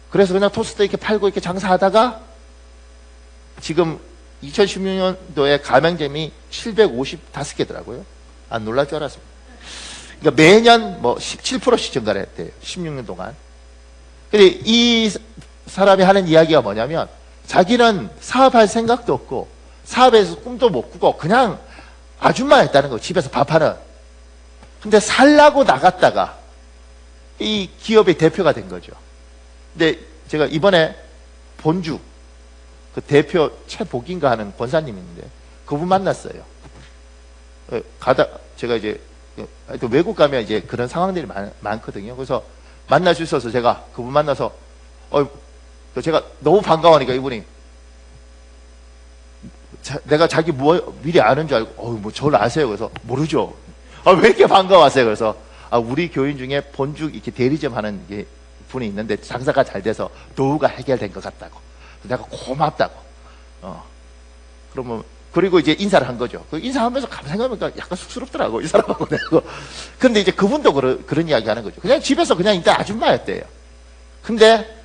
그래서 그냥 토스트 이렇게 팔고 이렇게 장사하다가 지금 2016년도에 가맹점이 755개더라고요. 안 놀랄 줄 알았습니다. 그러니까 매년 뭐 17%씩 증가를 했대요. 16년 동안. 근데 이 사람이 하는 이야기가 뭐냐면, 자기는 사업할 생각도 없고 사업에서 꿈도 못 꾸고 그냥 아줌마 했다는 거, 집에서 밥하는. 근데 살라고 나갔다가 이 기업의 대표가 된 거죠. 근데 제가 이번에 본주 그 대표 최복인가 하는 권사님이 있는데 그분 만났어요. 제가 이제, 또 외국 가면 이제 그런 상황들이 많거든요. 그래서 만날 수 있어서 제가 그분 만나서, 제가 너무 반가워하니까 이분이, 내가 자기 미리 아는 줄 알고, 뭐 저를 아세요? 그래서 모르죠. 왜 이렇게 반가워하세요? 그래서, 우리 교인 중에 본죽 이렇게 대리점 하는 분이 있는데 장사가 잘 돼서 노후가 해결된 것 같다고. 내가 고맙다고. 그러면, 그리고 이제 인사를 한 거죠. 그 인사하면서 가만 생각해보니까 약간 쑥스럽더라고, 이 사람하고 내가. 근데 이제 그분도 그런 이야기 하는 거죠. 그냥 집에서 그냥 일단 아줌마였대요. 근데,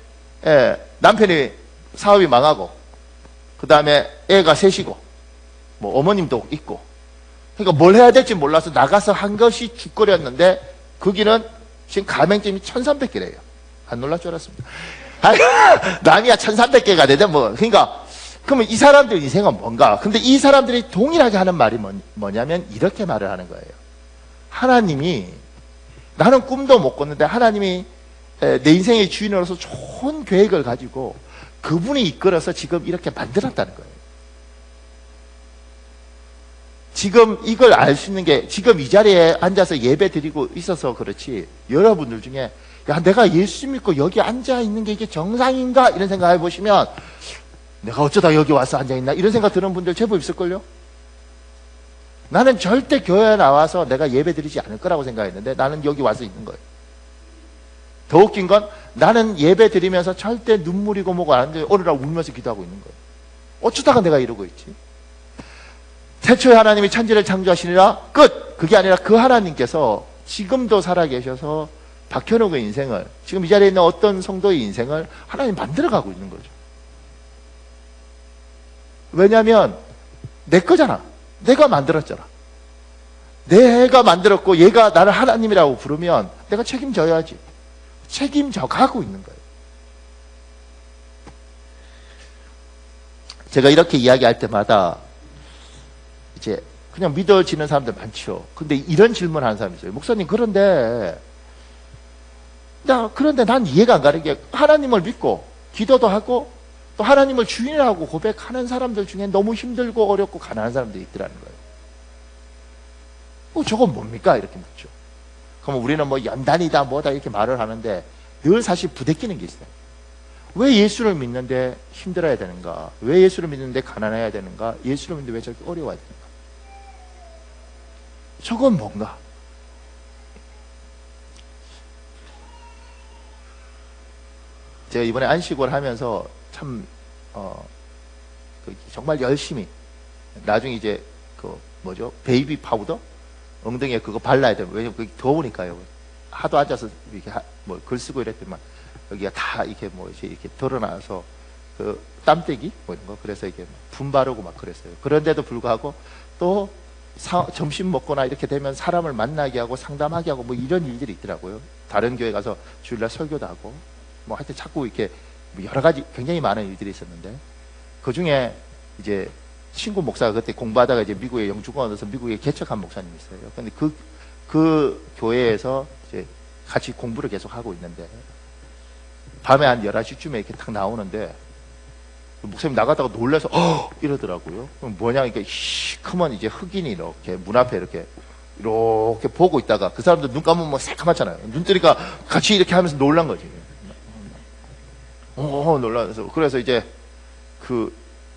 남편이 사업이 망하고, 그 다음에 애가 셋이고, 뭐 어머님도 있고, 그러니까 뭘 해야 될지 몰라서 나가서 한 것이 죽거리였는데, 거기는 지금 가맹점이 1300개래요. 안 놀랄 줄 알았습니다. 남이야 1300개가 되대, 뭐. 그러니까, 그러면 이 사람들 인생은 뭔가? 근데 이 사람들이 동일하게 하는 말이 뭐냐면, 이렇게 말을 하는 거예요. 하나님이, 나는 꿈도 못 꿨는데, 하나님이 내 인생의 주인으로서 좋은 계획을 가지고, 그분이 이끌어서 지금 이렇게 만들었다는 거예요. 지금 이걸 알 수 있는 게 지금 이 자리에 앉아서 예배 드리고 있어서 그렇지, 여러분들 중에 야, 내가 예수 믿고 여기 앉아 있는 게 이게 정상인가? 이런 생각 해보시면 내가 어쩌다 여기 와서 앉아 있나? 이런 생각 드는 분들 제법 있을걸요? 나는 절대 교회에 나와서 내가 예배 드리지 않을 거라고 생각했는데 나는 여기 와서 있는 거예요. 더 웃긴 건 나는 예배 드리면서 절대 눈물이고 뭐고 안 하는데 어느 날 울면서 기도하고 있는 거예요. 어쩌다가 내가 이러고 있지? 태초에 하나님이 천지를 창조하시니라 끝! 그게 아니라 그 하나님께서 지금도 살아계셔서 박현욱의 인생을, 지금 이 자리에 있는 어떤 성도의 인생을 하나님 만들어가고 있는 거죠. 왜냐하면 내 거잖아. 내가 만들었잖아. 내가 만들었고 얘가 나를 하나님이라고 부르면 내가 책임져야지. 책임져 가고 있는 거예요. 제가 이렇게 이야기할 때마다 이제 그냥 믿어지는 사람들 많죠. 근데 이런 질문 하는 사람이 있어요. 목사님, 그런데 난 이해가 안 가는 게 하나님을 믿고 기도도 하고 또 하나님을 주인이라고 고백하는 사람들 중에 너무 힘들고 어렵고 가난한 사람들이 있더라는 거예요. 저건 뭡니까? 이렇게 묻죠. 그러면 우리는 뭐 연단이다 뭐다 이렇게 말을 하는데 늘 사실 부대끼는 게 있어요. 왜 예수를 믿는데 힘들어야 되는가? 왜 예수를 믿는데 가난해야 되는가? 예수를 믿는데 왜 저렇게 어려워야 되는가? 저건 뭔가? 제가 이번에 안식을 하면서 참 정말 열심히 나중에 이제 베이비 파우더 엉덩이에 그거 발라야 돼요. 왜냐면 그게 더우니까요. 하도 앉아서 이렇게 글 쓰고 이랬더니만 여기가 다 이렇게 이렇게 드러나서 그 땀떼기 이런 거, 그래서 이게 분 바르고 막 그랬어요. 그런데도 불구하고 또 점심 먹거나 이렇게 되면 사람을 만나게 하고 상담하게 하고 이런 일들이 있더라고요. 다른 교회 가서 주일날 설교도 하고 하여튼 자꾸 이렇게 여러 가지 굉장히 많은 일들이 있었는데, 그 중에 이제 친구 목사가 그때 공부하다가 이제 미국에 영주권 얻어서 미국에 개척한 목사님이 있어요. 근데 그 교회에서 이제 같이 공부를 계속 하고 있는데, 밤에 한 11시쯤에 이렇게 딱 나오는데, 목사님 나가다가 놀라서, 이러더라고요. 그럼 뭐냐, 이렇게 시커먼 이제 흑인이 이렇게 문 앞에 이렇게 보고 있다가, 그 사람들 눈 감으면 새까맣잖아요. 눈 뜨니까 같이 이렇게 하면서 놀란 거지. 놀라서. 그래서 이제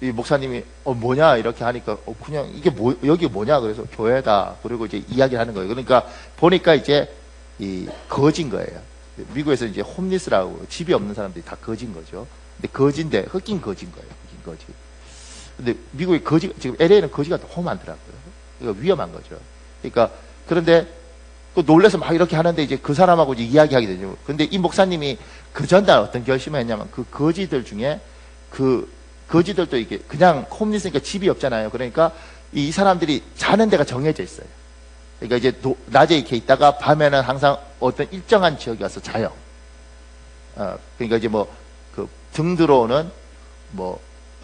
이 목사님이 뭐냐 이렇게 하니까 그냥 이게 여기 뭐냐 그래서 교회다. 그리고 이제 이야기를 하는 거예요. 그러니까 보니까 이제 이 거진 거예요. 미국에서 이제 홈리스라고 집이 없는 사람들이 다 거진 거죠. 근데 거진데 흑인 거진 거예요. 흑인 거지. 근데 미국의 거지, 지금 LA는 거지가 너무 많더라고요. 이거 위험한 거죠. 그러니까 그런데 또 놀래서 막 이렇게 하는데 이제 그 사람하고 이제 이야기하게 되죠. 근데 이 목사님이 그 전날 어떤 결심을 했냐면 그 거지들 중에 거지들도 이게 그냥 홈리스니까 집이 없잖아요. 그러니까 이 사람들이 자는 데가 정해져 있어요. 그러니까 이제 낮에 이렇게 있다가 밤에는 항상 어떤 일정한 지역에 와서 자요. 그러니까 이제 그 등 들어오는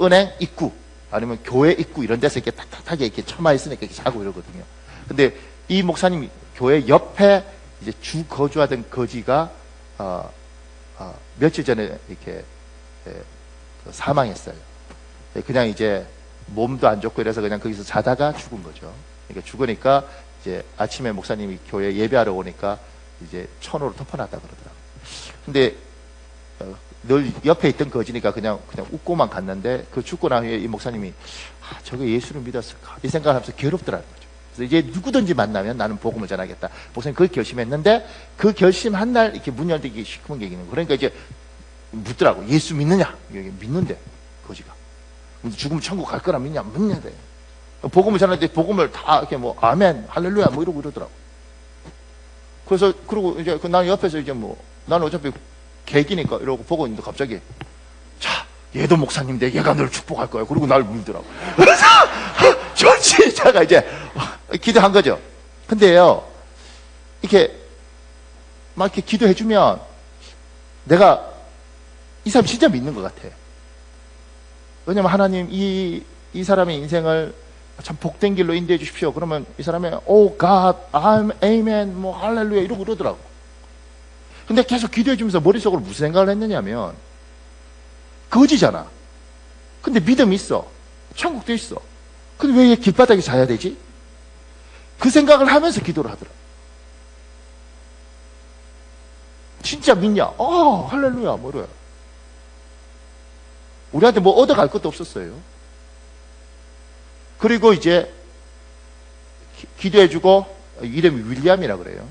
은행 입구 아니면 교회 입구 이런 데서 이렇게 탁탁하게 이렇게 처마 있으니까 이렇게 자고 이러거든요. 근데 이 목사님이 교회 옆에 이제 주 거주하던 거지가 며칠 전에 이렇게 사망했어요. 그냥 이제 몸도 안 좋고 이래서 그냥 거기서 자다가 죽은 거죠. 그러니까 죽으니까 이제 아침에 목사님이 교회 예배하러 오니까 이제 천으로 덮어놨다 그러더라고요. 근데 늘 옆에 있던 거지니까 그냥 웃고만 갔는데 그 죽고 난 후에 이 목사님이 저게 예수를 믿었을까 이 생각을 하면서 괴롭더라는 거죠. 그래서 이제 누구든지 만나면 나는 복음을 전하겠다. 목사님 그걸 결심했는데 그 결심한 날 이렇게 문 열기 시커먼 게 있는 거예요. 그러니까 이제 묻더라고. 예수 믿느냐? 믿는데 거지가. 죽으면 천국 갈 거라 믿냐? 믿는데. 복음을 전하는데 복음을 다 이렇게 뭐 아멘, 할렐루야 뭐 이러고 이러더라고. 그래서 그러고 이제 나는 옆에서 이제 뭐 나는 어차피 개기니까 이러고 보고 있는데 갑자기 자 얘도 목사님인데 얘가 널 축복할 거야. 그러고 날 물더라고. 그래서 좋지. 제가 이제 기도한 거죠. 근데요 이렇게 막 이렇게 기도해주면 내가 이 사람 진짜 믿는 것 같아. 왜냐면 하나님 이 사람의 인생을 참 복된 길로 인도해 주십시오. 그러면 이 사람이 오 갓, 아멘, 뭐 할렐루야 이러고 그러더라고. 근데 계속 기도해 주면서 머릿속으로 무슨 생각을 했느냐면 거지잖아. 근데 믿음이 있어. 천국도 있어. 근데 왜 길바닥에 자야 되지? 그 생각을 하면서 기도를 하더라. 진짜 믿냐? 할렐루야 뭐래. 우리한테 뭐 얻어갈 것도 없었어요. 그리고 이제 기도해주고 이름이 윌리엄이라 그래요.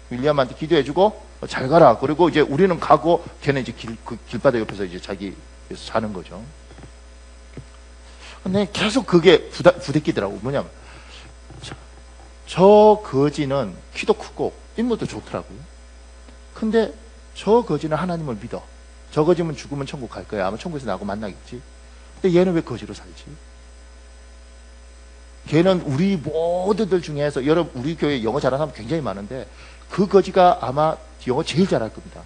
윌리엄한테 기도해주고 잘 가라. 그리고 이제 우리는 가고 걔는 이제 길바닥 옆에서 이제 자기 사는 거죠. 근데 계속 그게 부대끼더라고. 뭐냐면 저 거지는 키도 크고 인물도 좋더라고요. 근데 저 거지는 하나님을 믿어. 저 거지면 죽으면 천국 갈 거야. 아마 천국에서 나하고 만나겠지. 근데 얘는 왜 거지로 살지? 걔는 우리 모두들 중에서 여러분 우리 교회 영어 잘하는 사람 굉장히 많은데 그 거지가 아마 영어 제일 잘할 겁니다.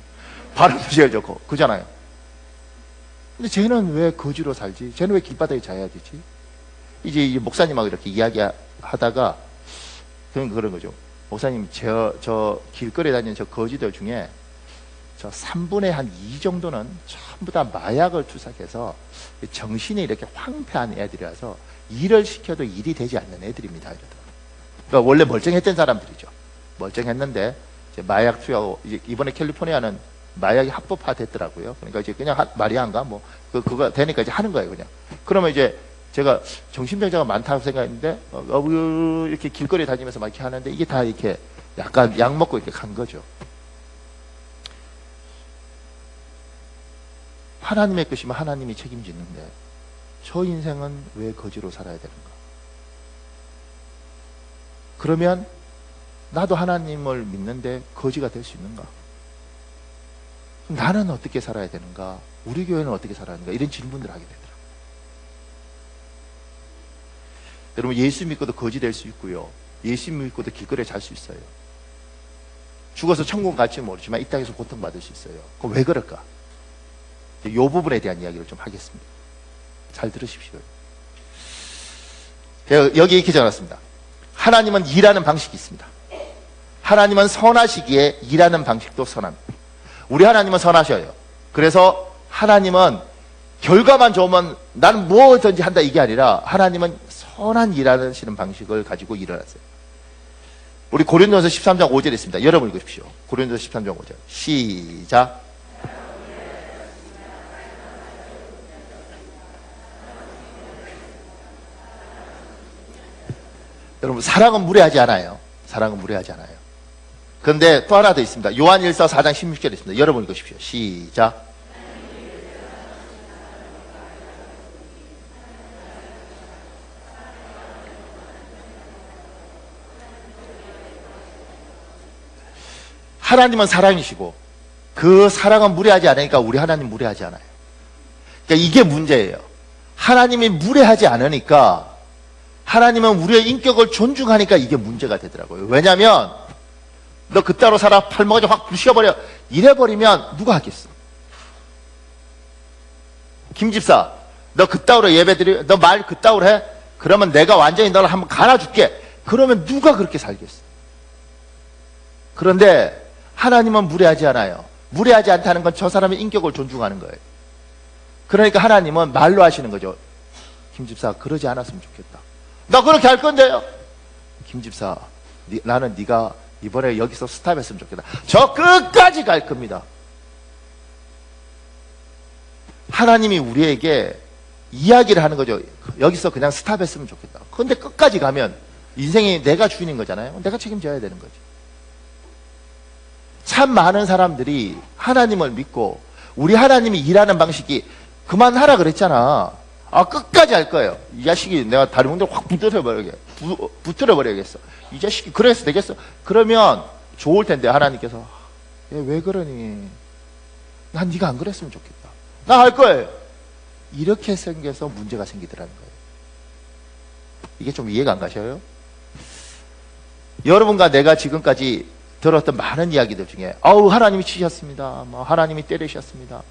발음도 제일 좋고 그잖아요. 근데 쟤는 왜 거지로 살지? 쟤는 왜 길바닥에 자야 되지? 이제 목사님하고 이렇게 이야기하다가 그런 거죠. 목사님 저 길거리에 다니는 저 거지들 중에 저 3분의 한 2 정도는 전부 다 마약을 투삭해서 정신이 이렇게 황폐한 애들이라서 일을 시켜도 일이 되지 않는 애들입니다. 이러더라고요. 그러니까 원래 멀쩡했던 사람들이죠. 멀쩡했는데 이제 마약 투여하고 이번에 캘리포니아는 마약이 합법화 됐더라고요. 그러니까 이제 그냥 마리아인가 뭐 그거 되니까 이제 하는 거예요, 그냥. 그러면 이제 제가 정신병자가 많다고 생각했는데 이렇게 길거리에 다니면서 막 이렇게 하는데 이게 다 이렇게 약간 약 먹고 이렇게 간 거죠. 하나님의 것이면 하나님이 책임지는데 저 인생은 왜 거지로 살아야 되는가? 그러면 나도 하나님을 믿는데 거지가 될 수 있는가? 나는 어떻게 살아야 되는가? 우리 교회는 어떻게 살아야 하는가? 이런 질문들을 하게 되더라고요. 여러분 예수 믿고도 거지 될 수 있고요. 예수 믿고도 길거리에 잘 수 있어요. 죽어서 천국 갈지 모르지만 이 땅에서 고통받을 수 있어요. 그럼 왜 그럴까? 이 부분에 대한 이야기를 좀 하겠습니다. 잘 들으십시오. 여기 이렇게 적어놨습니다. 하나님은 일하는 방식이 있습니다. 하나님은 선하시기에 일하는 방식도 선합니다. 우리 하나님은 선하셔요. 그래서 하나님은 결과만 좋으면 나는 뭐든지 한다 이게 아니라 하나님은 선한 일하시는 방식을 가지고 일을 하세요. 우리 고린도서 13장 5절에 있습니다. 여러분 읽으십시오. 고린도서 13장 5절 시작. 여러분 사랑은 무례하지 않아요. 사랑은 무례하지 않아요. 그런데 또 하나 더 있습니다. 요한일서 4장 16절에 있습니다. 여러분 읽으십시오. 시작. 하나님은 사랑이시고 그 사랑은 무례하지 않으니까 우리 하나님 무례하지 않아요. 그러니까 이게 문제예요. 하나님이 무례하지 않으니까 하나님은 우리의 인격을 존중하니까 이게 문제가 되더라고요. 왜냐하면 너 그따로 살아 팔목까지 확 부셔버려 이래버리면 누가 하겠어? 김집사 너 그따위로 예배드리 너 말 그따위로 해? 그러면 내가 완전히 너를 한번 갈아줄게. 그러면 누가 그렇게 살겠어? 그런데 하나님은 무례하지 않아요. 무례하지 않다는 건 저 사람의 인격을 존중하는 거예요. 그러니까 하나님은 말로 하시는 거죠. 김집사 그러지 않았으면 좋겠다. 나 그렇게 할 건데요. 김집사 나는 네가 이번에 여기서 스탑했으면 좋겠다. 저 끝까지 갈 겁니다. 하나님이 우리에게 이야기를 하는 거죠. 여기서 그냥 스탑했으면 좋겠다. 그런데 끝까지 가면 인생이 내가 주인인 거잖아요. 내가 책임져야 되는 거지. 참 많은 사람들이 하나님을 믿고 우리 하나님이 일하는 방식이 그만하라 그랬잖아. 아, 끝까지 할 거예요. 이 자식이 내가 다리 몽둥이를 확 붙들어버려야겠어. 이 자식이 그래서 되겠어. 그러면 좋을 텐데 하나님께서 왜 그러니? 난 네가 안 그랬으면 좋겠다. 나 할 거예요. 이렇게 생겨서 문제가 생기더라는 거예요. 이게 좀 이해가 안 가셔요? 여러분과 내가 지금까지 들었던 많은 이야기들 중에 하나님이 치셨습니다. 하나님이 때리셨습니다.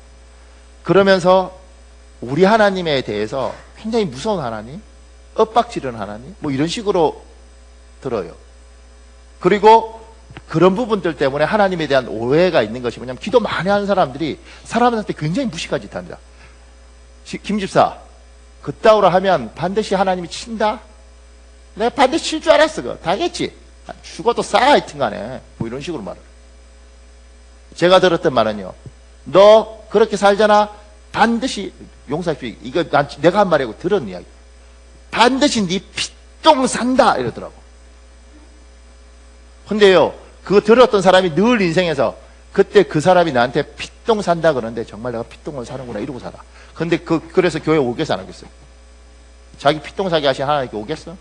그러면서 우리 하나님에 대해서 굉장히 무서운 하나님, 엇박지르는 하나님, 이런 식으로 들어요. 그리고 그런 부분들 때문에 하나님에 대한 오해가 있는 것이 뭐냐면 기도 많이 하는 사람들이 사람한테 굉장히 무식한 짓 합니다. 김집사, 그따위로 하면 반드시 하나님이 친다? 내가 반드시 칠 줄 알았어. 그거 다 하겠지. 죽어도 싸 하여튼 간에 이런 식으로 말을. 제가 들었던 말은요, 너 그렇게 살잖아. 반드시 용서해. 이거 내가 한 말이고 들은 이야기. 반드시 네 피똥 산다 이러더라고. 근데요, 그거 들었던 사람이 늘 인생에서 그때 그 사람이 나한테 피똥 산다 그러는데 정말 내가 피똥을 사는구나 이러고 살아. 근데 그래서 교회 오겠어 안 오겠어? 자기 피똥 사기 하신 하나님께 오겠어?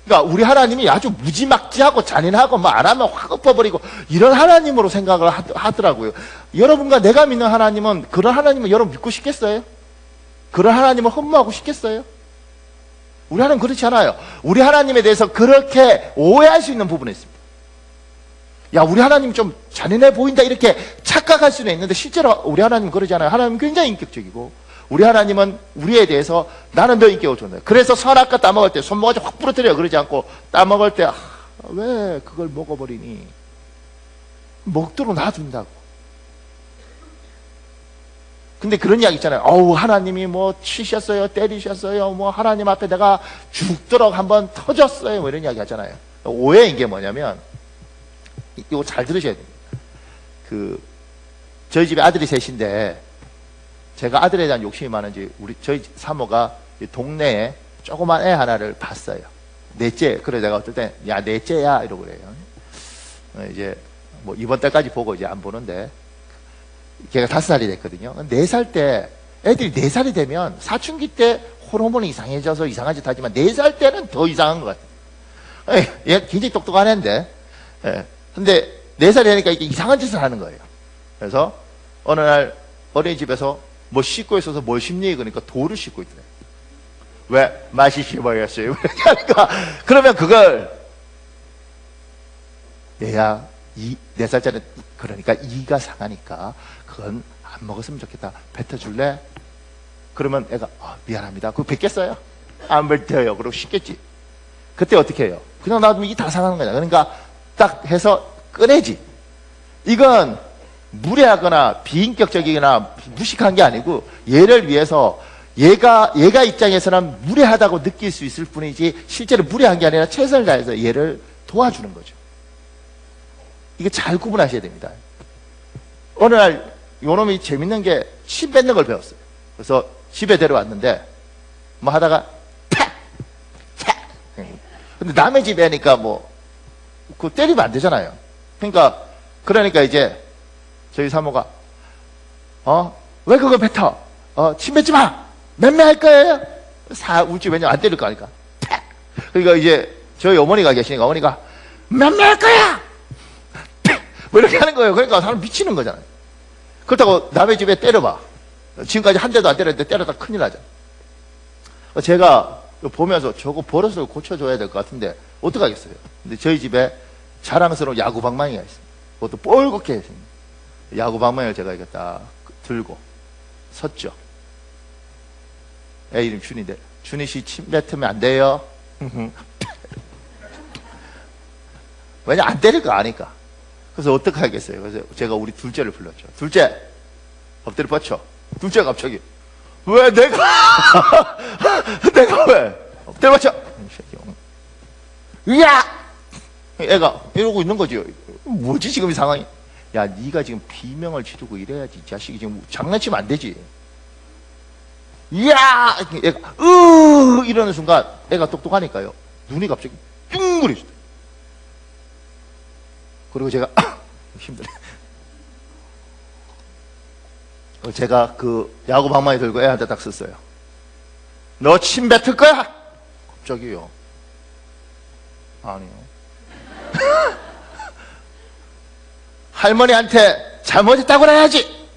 그러니까 우리 하나님이 아주 무지막지하고 잔인하고 안 하면 확 엎어버리고 이런 하나님으로 생각을 하더라고요. 여러분과 내가 믿는 하나님은 그런 하나님을 여러분 믿고 싶겠어요? 그런 하나님을 흠모하고 싶겠어요? 우리 하나님 그렇지 않아요. 우리 하나님에 대해서 그렇게 오해할 수 있는 부분이 있습니다. 야, 우리 하나님 좀 잔인해 보인다 이렇게 착각할 수는 있는데 실제로 우리 하나님은 그러지 않아요. 하나님은 굉장히 인격적이고 우리 하나님은 우리에 대해서 나는 너 인격을 좋아한다. 그래서 선악과 따먹을 때 손모가지 확 부러뜨려 그러지 않고 따먹을 때 왜 그걸 먹어버리니? 먹도록 놔둔다고. 근데 그런 이야기 있잖아요. 하나님이 치셨어요, 때리셨어요, 하나님 앞에 내가 죽도록 한번 터졌어요, 이런 이야기 하잖아요. 오해인 게 뭐냐면, 이거 잘 들으셔야 됩니다. 저희 집에 아들이 셋인데, 제가 아들에 대한 욕심이 많은지, 저희 사모가 동네에 조그만 애 하나를 봤어요. 넷째. 그래, 내가 어떨 때, 야, 넷째야, 이러고 그래요. 이제, 이번 달까지 보고 이제 안 보는데, 걔가 5살이 됐거든요. 4살 때, 애들이 4살이 되면 사춘기 때 호르몬이 이상해져서 이상한 짓 하지만 4살 때는 더 이상한 것 같아요. 얘 굉장히 똑똑한 애인데, 근데 4살이 되니까 이게 이상한 짓을 하는 거예요. 그래서 어느 날 어린이집에서 씻고 있어서 뭘 씹니? 그러니까 돌을 씹고 있더래요. 왜? 맛이 씹어야겠어요. 그러면 그걸, 얘야, 4살짜리, 그러니까 이가 상하니까 그건 안 먹었으면 좋겠다. 뱉어줄래? 그러면 애가 미안합니다. 그거 뱉겠어요? 안 뱉어요. 그러고 씻겠지. 그때 어떻게 해요? 그냥 놔두면 이 다 상하는 거야. 그러니까 딱 해서 꺼내지. 이건 무례하거나 비인격적이거나 무식한 게 아니고 얘를 위해서 얘가 입장에서는 무례하다고 느낄 수 있을 뿐이지 실제로 무례한 게 아니라 최선을 다해서 얘를 도와주는 거죠. 이게 잘 구분하셔야 됩니다. 어느 날 요놈이 재밌는 게 침 뱉는 걸 배웠어요. 그래서 집에 데려왔는데 하다가 팍! 팍! 근데 남의 집에 하니까 그거 때리면 안 되잖아요. 그러니까 이제 저희 사모가 왜 그걸 뱉어? 침 뱉지 마! 맴매할 거예요? 울지. 왜냐면 안 때릴 거 아니까. 팍! 그러니까 이제 저희 어머니가 계시니까 어머니가 맴매할 거야! 이렇게 하는 거예요. 그러니까 사람 미치는 거잖아요. 그렇다고 남의 집에 때려봐. 지금까지 한 대도 안 때렸는데 때렸다 큰일 나잖아. 제가 보면서 저거 버릇을 고쳐줘야 될 것 같은데 어떡하겠어요. 근데 저희 집에 자랑스러운 야구방망이가 있어요. 그것도 뻘겋게 생긴 야구방망이를 제가 이렇게 딱 들고 섰죠. 애 이름 준인데 준이 씨 침 뱉으면 안 돼요. 왜냐 안 때릴 거 아니까. 그래서 어떻게 하겠어요? 그래서 제가 우리 둘째를 불렀죠. 둘째, 엎드려 뻗쳐. 둘째가 갑자기, 왜 내가 내가 왜 때려맞혀 야 애가 이러고 있는 거죠. 뭐지 지금 이 상황이? 야 네가 지금 비명을 지르고 이래야지. 이 자식이 지금 장난치면 안 되지. 야 애가 이러는 순간 애가 똑똑하니까요. 눈이 갑자기 띵그리죠. 그리고 제가 힘들어. 제가 그 야구 방망이 들고 애한테 딱 썼어요. 너 침 뱉을 거야? 갑자기요. 아니요. 할머니한테 잘못했다고 해야지.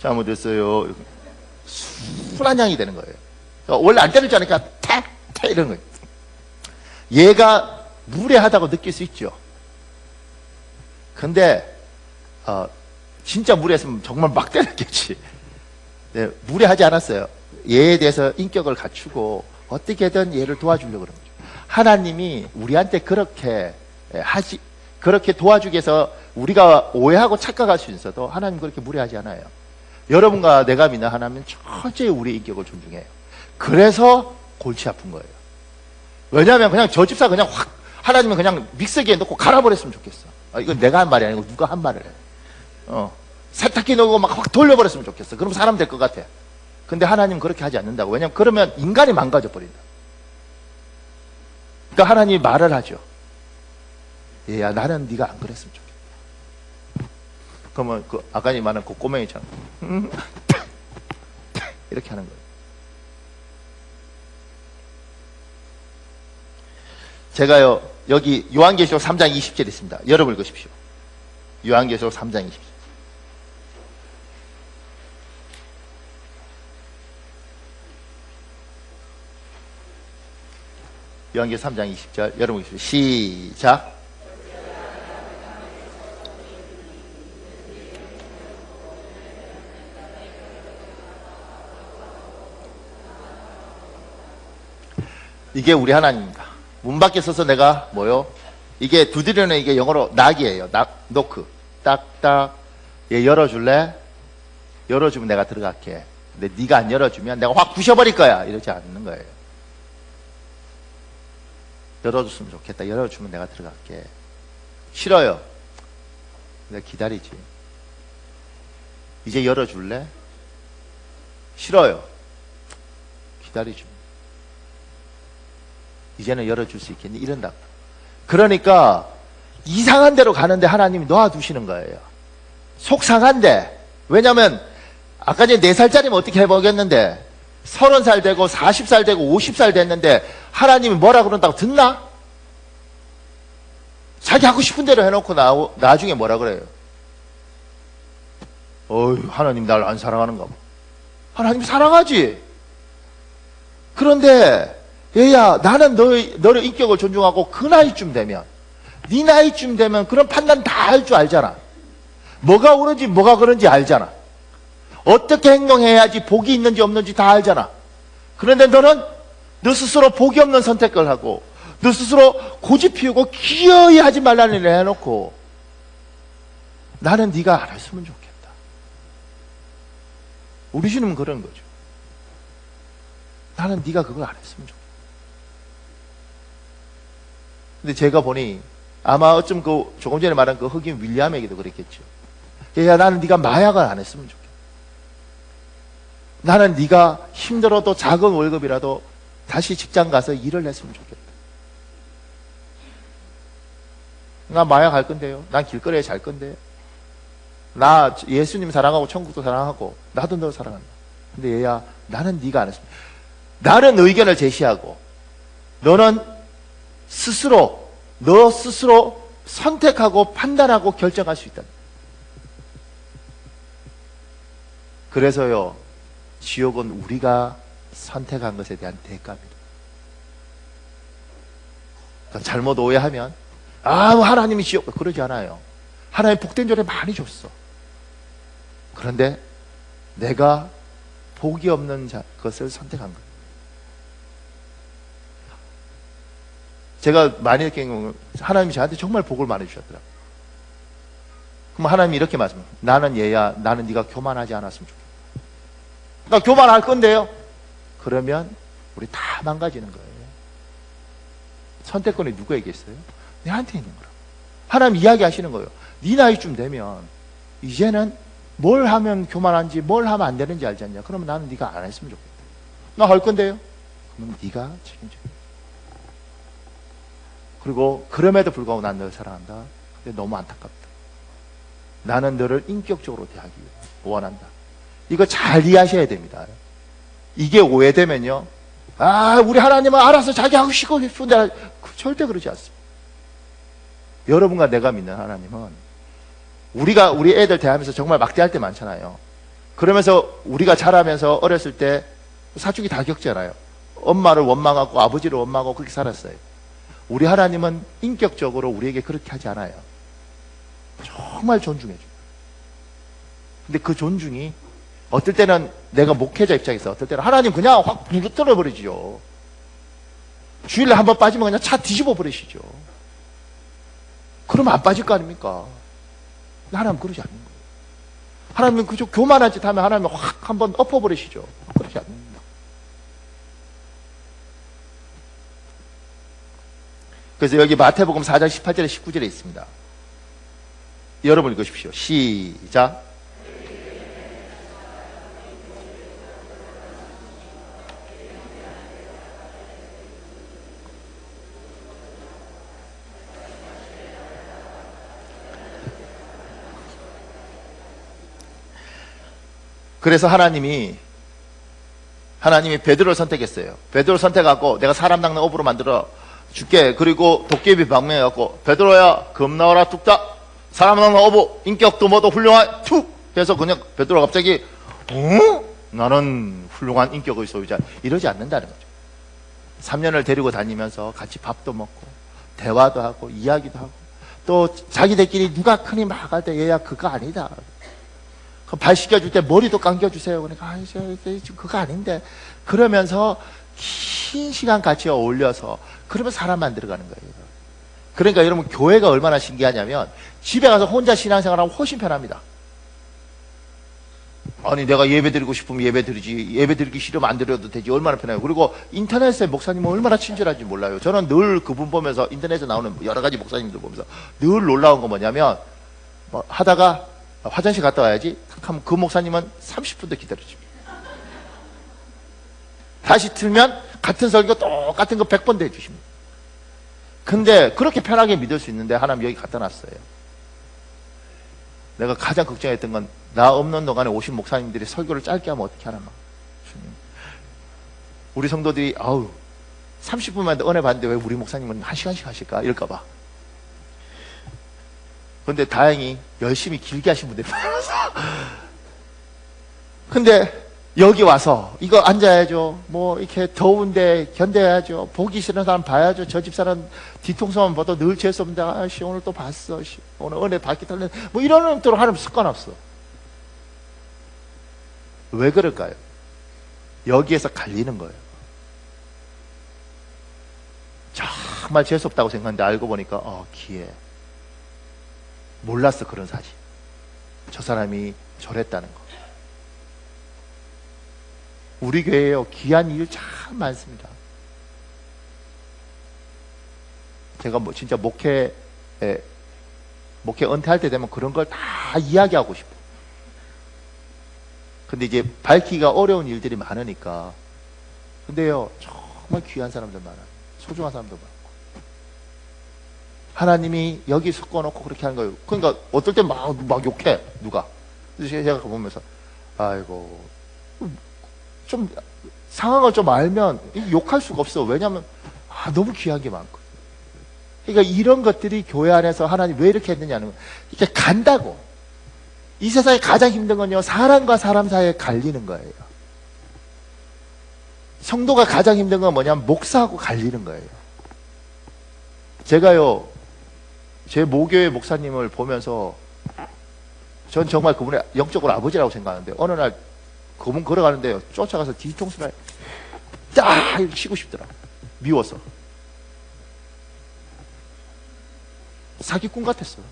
잘못했어요. 순한 양이 되는 거예요. 원래 안 때릴 줄 아니까 태 이런 거예요. 얘가 무례하다고 느낄 수 있죠. 근데 진짜 무례했으면 정말 막 때렸겠지. 네, 무례하지 않았어요. 얘에 대해서 인격을 갖추고 어떻게든 얘를 도와주려고 그런 거죠. 하나님이 우리한테 그렇게 그렇게 도와주기 위해서 우리가 오해하고 착각할 수 있어도 하나님 그렇게 무례하지 않아요. 여러분과 내가 믿는 하나님은 철저히 우리의 인격을 존중해요. 그래서 골치 아픈 거예요. 왜냐하면 그냥 저 집사 그냥 확 하나님은 그냥 믹서기에 넣고 갈아버렸으면 좋겠어. 이건 내가 한 말이 아니고 누가 한 말을 해. 세탁기 넣고 막 확 돌려버렸으면 좋겠어. 그럼 사람 될 것 같아. 근데 하나님은 그렇게 하지 않는다고. 왜냐하면 그러면 인간이 망가져 버린다. 그러니까 하나님이 말을 하죠. 얘야 나는 네가 안 그랬으면 좋겠다. 그러면 그 아까님 말한 그 꼬맹이처럼 이렇게 하는 거예요. 제가요 여기 요한계시록 3장 20절 있습니다. 여러분 읽으십시오. 요한계시록 3장 20절. 요한계시록 3장 20절 여러분 읽으십시오. 시작. 이게 우리 하나님입니다. 문 밖에 서서 내가 뭐요? 이게 두드리는 이게 영어로 낙이에요. 노크. 딱딱. 얘 열어줄래? 열어주면 내가 들어갈게. 근데 네가 안 열어주면 내가 확 부셔버릴 거야. 이러지 않는 거예요. 열어줬으면 좋겠다. 열어주면 내가 들어갈게. 싫어요. 내가 기다리지. 이제 열어줄래? 싫어요. 기다리지. 이제는 열어줄 수 있겠니? 이런다. 그러니까 이상한 데로 가는데 하나님이 놔두시는 거예요. 속상한데. 왜냐면 아까 전에 4살짜리면 어떻게 해보겠는데 30살 되고 40살 되고 50살 됐는데 하나님이 뭐라 그런다고 듣나? 자기 하고 싶은 대로 해놓고 나중에 뭐라 그래요? 어휴 하나님 날 안 사랑하는가 봐. 하나님 사랑하지. 그런데 얘야 나는 너의 인격을 존중하고 그 나이쯤 되면 네 나이쯤 되면 그런 판단 다 할 줄 알잖아. 뭐가 옳은지 뭐가 그런지 알잖아. 어떻게 행동해야지 복이 있는지 없는지 다 알잖아. 그런데 너는 너 스스로 복이 없는 선택을 하고 너 스스로 고집 피우고 기어이 하지 말라는 일을 해놓고 나는 네가 안 했으면 좋겠다. 우리 주님은 그런 거죠. 나는 네가 그걸 안 했으면 좋겠다. 근데 제가 보니 아마 어쩜 그 조금 전에 말한 그 흑인 윌리엄에게도 그랬겠죠. 얘야 나는 네가 마약을 안 했으면 좋겠다. 나는 네가 힘들어도 작은 월급이라도 다시 직장 가서 일을 했으면 좋겠다. 나 마약 할 건데요. 난 길거리에 잘 건데요. 나 예수님 사랑하고 천국도 사랑하고 나도 너 사랑한다. 근데 얘야 나는 네가 안 했으면. 나는 의견을 제시하고 너는 너 스스로 선택하고 판단하고 결정할 수 있다. 그래서요 지옥은 우리가 선택한 것에 대한 대가입니다. 그러니까 잘못 오해하면 하나님이 지옥 그러지 않아요. 하나님 복된 전에 많이 줬어. 그런데 내가 복이 없는 것을 선택한 거예요. 제가 많이 느낀 건 하나님이 저한테 정말 복을 많이 주셨더라고요. 그럼 하나님이 이렇게 말씀해요. 나는 얘야 나는 네가 교만하지 않았으면 좋겠다. 나 교만할 건데요. 그러면 우리 다 망가지는 거예요. 선택권이 누구에게 있어요? 내한테 있는 거라고. 하나님 이야기하시는 거예요. 네 나이쯤 되면 이제는 뭘 하면 교만한지 뭘 하면 안 되는지 알지 않냐? 그러면 나는 네가 안 했으면 좋겠다. 나 할 건데요. 그러면 네가 책임져. 그리고 그럼에도 불구하고 난 너를 사랑한다. 근데 너무 안타깝다. 나는 너를 인격적으로 대하기 원한다. 이거 잘 이해하셔야 됩니다. 이게 오해되면요, 아, 우리 하나님은 알아서 자기 하고 싶은데 절대 그러지 않습니다. 여러분과 내가 믿는 하나님은 우리가 우리 애들 대하면서 정말 막대할 때 많잖아요. 그러면서 우리가 자라면서 어렸을 때 사춘기 다 겪잖아요. 엄마를 원망하고 아버지를 원망하고 그렇게 살았어요. 우리 하나님은 인격적으로 우리에게 그렇게 하지 않아요. 정말 존중해줘요. 근데 그 존중이 어떨 때는 내가 목회자 입장에서 어떨 때는 하나님 그냥 확 부러뜨려 버리죠. 주일날 한번 빠지면 그냥 차 뒤집어 버리시죠. 그러면 안 빠질 거 아닙니까? 하나님 그러지 않는 거예요. 하나님은 그저 교만한 짓 하면 하나님은 확 한번 엎어버리시죠. 그러지 않습니다. 그래서 여기 마태복음 4장 18절에 19절에 있습니다. 여러분 읽으십시오. 시작. 그래서 하나님이 베드로를 선택했어요. 베드로를 선택하고 내가 사람 낚는 어부로 만들어 줄게. 그리고 도깨비 방명해갖고 베드로야 검 나와라 툭딱 사람 낚는 어부 인격도 뭐도 훌륭한 툭 해서 그냥 베드로가 갑자기 나는 훌륭한 인격의 소유자 이러지 않는다는 거죠. 3년을 데리고 다니면서 같이 밥도 먹고 대화도 하고 이야기도 하고 또 자기들끼리 누가 크니 막 할 때 얘야 그거 아니다. 발 씻겨줄 때 머리도 감겨주세요. 그러니까 지금 그거 아닌데 그러면서 긴 시간 같이 어울려서 그러면 사람 만들어가는 거예요. 그러니까 여러분 교회가 얼마나 신기하냐면 집에 가서 혼자 신앙생활하면 훨씬 편합니다. 아니 내가 예배 드리고 싶으면 예배 드리지 예배 드리기 싫으면 안 드려도 되지 얼마나 편해요. 그리고 인터넷에 목사님은 얼마나 친절한지 몰라요. 저는 늘 그분 보면서 인터넷에 나오는 여러 가지 목사님들 보면서 늘 놀라운 건 뭐냐면 하다가 화장실 갔다 와야지 하면 그 목사님은 30분도 기다려줍니다. 다시 틀면 같은 설교 똑같은 거 100번도 해주십니다. 근데 그렇게 편하게 믿을 수 있는데 하나님 여기 갖다 놨어요. 내가 가장 걱정했던 건 나 없는 동안에 오신 목사님들이 설교를 짧게 하면 어떻게 하나 막. 우리 성도들이 30분만 은혜 받는데 왜 우리 목사님은 1시간씩 하실까 이럴까 봐. 근데 다행히 열심히 길게 하신 분들이 많아서. 근데 여기 와서 이거 앉아야죠. 뭐 이렇게 더운데 견뎌야죠. 보기 싫은 사람 봐야죠. 저 집사람 뒤통수만 봐도 늘 재수없는데 아씨 오늘 또 봤어. 오늘 은혜 받기 달래. 뭐 이러는 대로 하나님 습관 없어. 왜 그럴까요? 여기에서 갈리는 거예요. 정말 재수없다고 생각했는데 알고 보니까 기회. 몰랐어 그런 사실. 저 사람이 저랬다는 거. 우리 교회에요 귀한 일 참 많습니다. 제가 뭐 진짜 목회 은퇴할 때 되면 그런 걸 다 이야기하고 싶어. 근데 이제 밝히기가 어려운 일들이 많으니까. 근데요 정말 귀한 사람들 많아요. 소중한 사람들 많아요. 하나님이 여기 섞어놓고 그렇게 하는 거예요. 그러니까 어떨 때 막 욕해 누가. 그래서 제가 보면서 아이고 좀 상황을 좀 알면 욕할 수가 없어. 왜냐하면 너무 귀한 게 많고. 그러니까 이런 것들이 교회 안에서 하나님 왜 이렇게 했느냐는 이렇게 간다고. 이 세상에 가장 힘든 건요 사람과 사람 사이에 갈리는 거예요. 성도가 가장 힘든 건 뭐냐면 목사하고 갈리는 거예요. 제가요 제 모교회 목사님을 보면서 전 정말 그분의 영적으로 아버지라고 생각하는데 어느 날 그분 걸어가는데요 쫓아가서 뒤통수를 딱 치고 싶더라. 미워서. 사기꾼 같았어.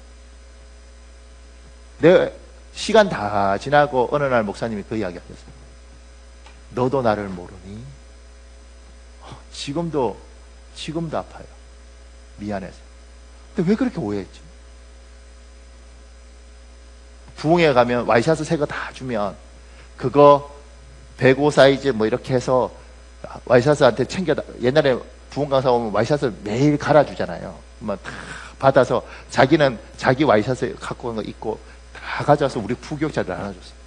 내 시간 다 지나고 어느 날 목사님이 그 이야기 하셨어요. 너도 나를 모르니? 지금도 아파요. 미안해서. 근데 왜 그렇게 오해했지? 부흥회 가면 와이셔츠 새 거 다 주면 그거 105 사이즈 뭐 이렇게 해서 와이셔츠한테 옛날에 부흥 강사 오면 와이셔츠를 매일 갈아주잖아요. 막 다 받아서 자기는 자기 와이셔츠 갖고 온 거 입고 다 가져와서 우리 부교육자들 나눠줬어요.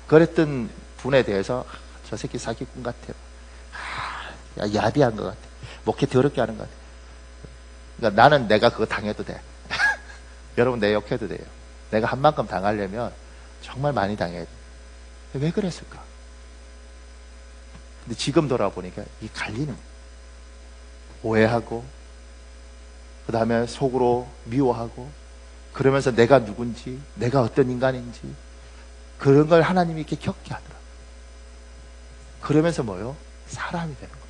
그랬던 분에 대해서 저 새끼 사기꾼 같아요. 야비한 것 같아. 목회 더럽게 하는 것 같아. 그러니까 나는 내가 그거 당해도 돼. 여러분 내 욕해도 돼요. 내가 한 만큼 당하려면 정말 많이 당해야 돼. 왜 그랬을까? 근데 지금 돌아보니까 이 갈리는 오해하고 그 다음에 속으로 미워하고 그러면서 내가 누군지 내가 어떤 인간인지 그런 걸 하나님이 이렇게 겪게 하더라. 그러면서 뭐요? 사람이 되는 거예요.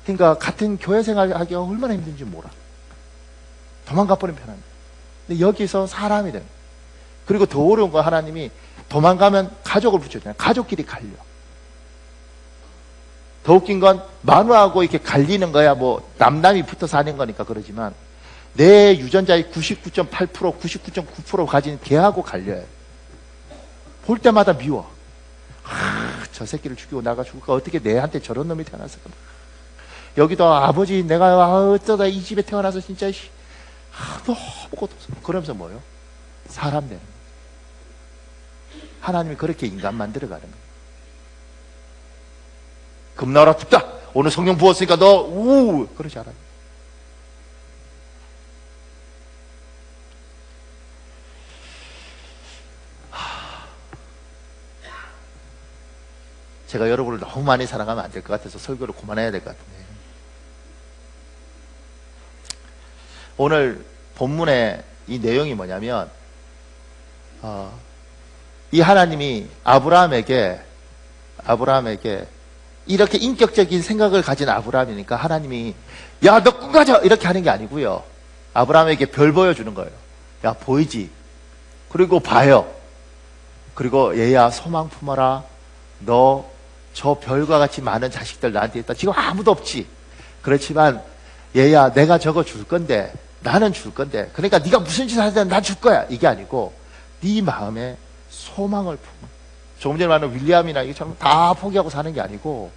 그러니까 같은 교회 생활하기가 얼마나 힘든지 몰라. 도망가 버린 편합니다. 근데 여기서 사람이 되는 거예요. 그리고 더 어려운 건 하나님이 도망가면 가족을 붙여주잖아요. 가족끼리 갈려. 더 웃긴 건 마누아하고 이렇게 갈리는 거야. 뭐 남남이 붙어 사는 거니까 그러지만 내 유전자의 99.8%, 99.9% 가진 걔하고 갈려요. 볼 때마다 미워. 저 새끼를 죽이고 나가 죽을까? 어떻게 내한테 저런 놈이 태어났을까? 여기도 아버지 내가 어쩌다 이 집에 태어나서 진짜 너무 고통스러워. 그러면서 뭐요? 사람 되는 거예요. 하나님이 그렇게 인간 만들어가는 거예요. 금나라 춥다. 오늘 성령 부었으니까 그러지 않아요. 제가 여러분을 너무 많이 사랑하면 안 될 것 같아서 설교를 그만해야 될 것 같은데, 오늘 본문의 이 내용이 뭐냐면 이 하나님이 아브라함에게 이렇게 인격적인 생각을 가진 아브라함이니까 하나님이 야 너 꿈 가져 이렇게 하는 게 아니고요. 아브라함에게 별 보여주는 거예요. 야 보이지? 그리고 봐요. 그리고 얘야 소망 품어라. 너 저 별과 같이 많은 자식들 나한테 있다. 지금 아무도 없지. 그렇지만 얘야 내가 저거 줄 건데 나는 줄 건데 그러니까 네가 무슨 짓을 하든 난 줄 거야. 이게 아니고 네 마음에 소망을 품어. 조금 전에 말한 윌리엄이나 이처럼 다 포기하고 사는 게 아니고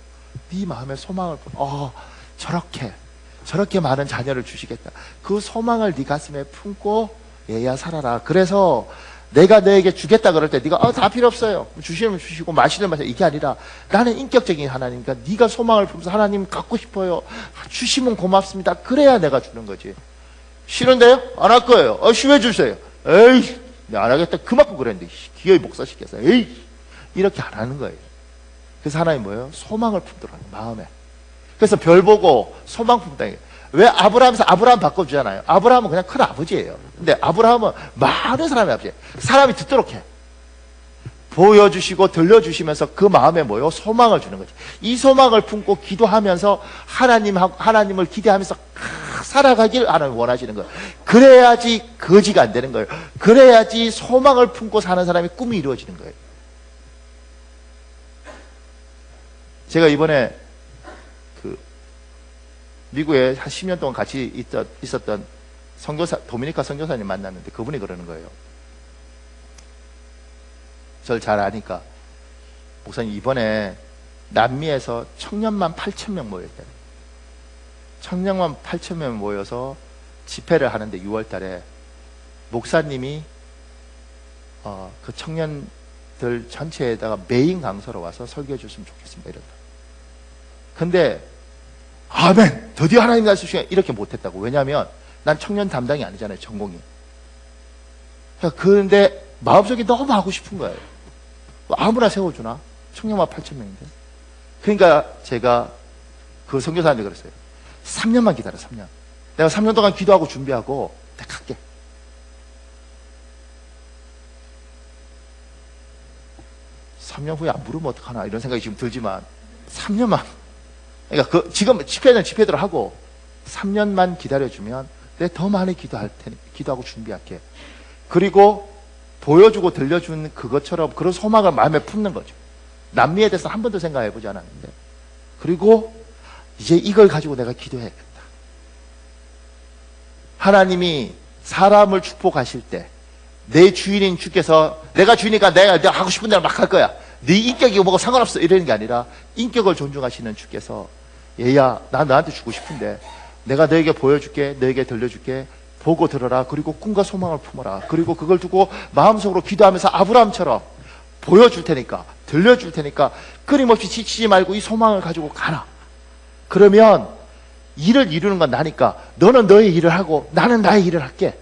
네 마음에 소망을 품어. 저렇게 많은 자녀를 주시겠다. 그 소망을 네 가슴에 품고 얘야 살아라. 그래서 내가 너에게 주겠다 그럴 때 네가 다 필요 없어요. 주시면 주시고 마시면 마셔. 이게 아니라 나는 인격적인 하나님이니까 네가 소망을 품어서 하나님 갖고 싶어요. 주시면 고맙습니다. 그래야 내가 주는 거지. 싫은데요? 안 할 거예요. 왜 주세요? 에이 안 하겠다. 그만큼 그랬는데 기어이 목사시켰어. 에이 이렇게 안 하는 거예요. 그래서 하나님 뭐예요? 소망을 품더라고요. 마음에. 그래서 별 보고 소망 품다. 왜 아브라함에서 아브라함 바꿔주잖아요. 아브라함은 그냥 큰 아버지예요. 근데 아브라함은 많은 사람의 아버지예요. 사람이 듣도록 해. 보여주시고 들려주시면서 그 마음에 뭐요? 소망을 주는 거지. 이 소망을 품고 기도하면서 하나님을 기대하면서 살아가길 하나님 원하시는 거예요. 그래야지 거지가 안 되는 거예요. 그래야지 소망을 품고 사는 사람의 꿈이 이루어지는 거예요. 제가 이번에 미국에 한 10년 동안 같이 있었던 도미니카 선교사님 만났는데 그분이 그러는 거예요. 저를 잘 아니까 목사님 이번에 남미에서 청년만 8,000명 모였대요. 청년만 8,000명 모여서 집회를 하는데 6월 달에 목사님이 그 청년들 전체에다가 메인 강사로 와서 설교해 줬으면 좋겠습니다. 이러더라고요. 근데 아멘! 드디어 하나님 나를 쓰시네. 이렇게 못했다고. 왜냐하면 난 청년 담당이 아니잖아요. 전공이. 그런데 마음속에 너무 하고 싶은 거예요. 아무나 세워주나? 청년만 8,000명인데. 그러니까 제가 그 선교사한테 그랬어요. 3년만 기다려. 3년. 내가 3년 동안 기도하고 준비하고 내가 갈게. 삼 년 후에 안 부르면 어떡하나 이런 생각이 지금 들지만 3년만. 그러니까 지금 집회들 하고 3년만 기다려주면 내가 더 많이 기도하고 준비할게. 그리고 보여주고 들려준 그것처럼 그런 소망을 마음에 품는 거죠. 남미에 대해서 한 번도 생각해보지 않았는데, 그리고 이제 이걸 가지고 내가 기도해야겠다. 하나님이 사람을 축복하실 때 내 주인인 주께서, 내가 주인이니까 내가 하고 싶은 대로 막 할 거야, 네 인격이 뭐고 상관없어, 이러는 게 아니라 인격을 존중하시는 주께서, 얘야 나 너한테 주고 싶은데 내가 너에게 보여줄게, 너에게 들려줄게, 보고 들어라. 그리고 꿈과 소망을 품어라. 그리고 그걸 두고 마음속으로 기도하면서 아브라함처럼 보여줄 테니까, 들려줄 테니까 끊임없이 지치지 말고 이 소망을 가지고 가라. 그러면 일을 이루는 건 나니까 너는 너의 일을 하고 나는 나의 일을 할게.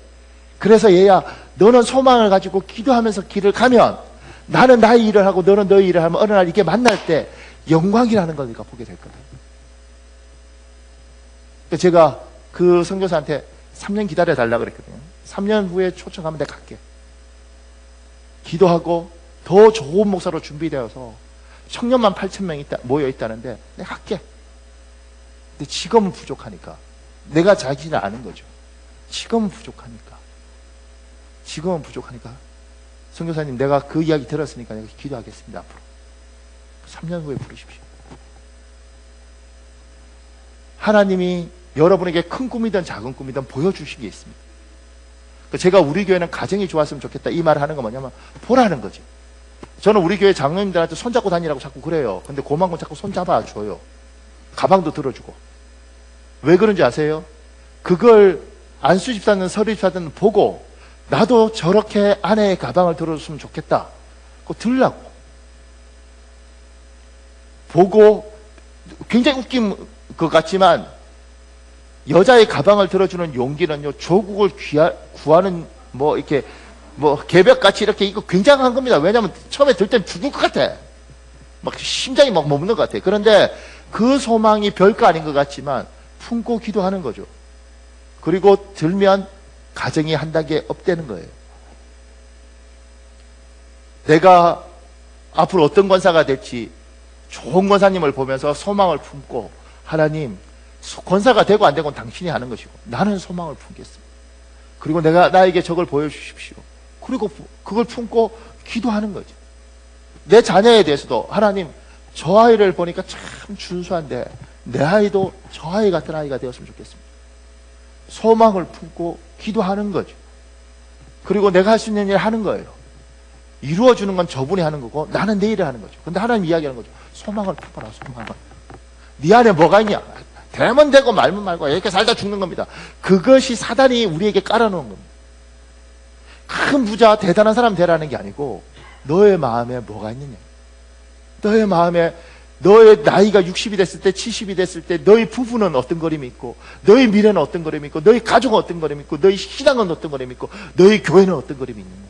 그래서 얘야, 너는 소망을 가지고 기도하면서 길을 가면 나는 나의 일을 하고 너는 너의 일을 하면 어느 날 이게 만날 때 영광이라는 걸 우리가 보게 될 거다. 제가 그 선교사한테 3년 기다려달라고 그랬거든요. 3년 후에 초청하면 내가 갈게. 기도하고 더 좋은 목사로 준비되어서 청년만 8,000명 모여 있다는데 내가 갈게. 근데 지금은 부족하니까, 내가 자신을 아는 거죠. 지금은 부족하니까 선교사님, 내가 그 이야기 들었으니까 내가 기도하겠습니다. 앞으로 3년 후에 부르십시오. 하나님이 여러분에게 큰 꿈이든 작은 꿈이든 보여주신 게 있습니다. 제가 우리 교회는 가정이 좋았으면 좋겠다 이 말을 하는 건 뭐냐면, 보라는 거지. 저는 우리 교회 장로님들한테 손잡고 다니라고 자꾸 그래요. 근데 고만 건 자꾸 손잡아 줘요. 가방도 들어주고. 왜 그런지 아세요? 그걸 안수 집사는 서리 집사는 보고 나도 저렇게 아내의 가방을 들어줬으면 좋겠다, 그거 들라고 보고. 굉장히 웃긴 것 같지만 여자의 가방을 들어주는 용기는요, 조국을 구하는 이렇게 개벽같이 이렇게, 이거 굉장한 겁니다. 왜냐하면 처음에 들 땐 죽을 것 같아. 막 심장이 막 멎는 것 같아. 그런데 그 소망이 별거 아닌 것 같지만 품고 기도하는 거죠. 그리고 들면 가정이 한 단계 업되는 거예요. 내가 앞으로 어떤 권사가 될지 좋은 권사님을 보면서 소망을 품고, 하나님, 권사가 되고 안 되고는 당신이 하는 것이고 나는 소망을 품겠습니다. 그리고 나에게 저걸 보여주십시오. 그리고 그걸 품고 기도하는 거죠. 내 자녀에 대해서도, 하나님, 저 아이를 보니까 참 준수한데 내 아이도 저 아이 같은 아이가 되었으면 좋겠습니다. 소망을 품고 기도하는 거죠. 그리고 내가 할 수 있는 일을 하는 거예요. 이루어주는 건 저분이 하는 거고 나는 내 일을 하는 거죠. 근데 하나님 이야기하는 거죠. 소망을 품어라, 소망을. 네 안에 뭐가 있냐? 되면 되고 말면 말고 이렇게 살다 죽는 겁니다. 그것이 사단이 우리에게 깔아놓은 겁니다. 큰 부자, 대단한 사람 되라는 게 아니고 너의 마음에 뭐가 있느냐. 너의 마음에, 너의 나이가 60이 됐을 때, 70이 됐을 때 너희 부부는 어떤 그림이 있고, 너희 미래는 어떤 그림이 있고, 너희 가족은 어떤 그림이 있고, 너희 신앙은 어떤 그림이 있고, 너희 교회는 어떤 그림이 있는 거야.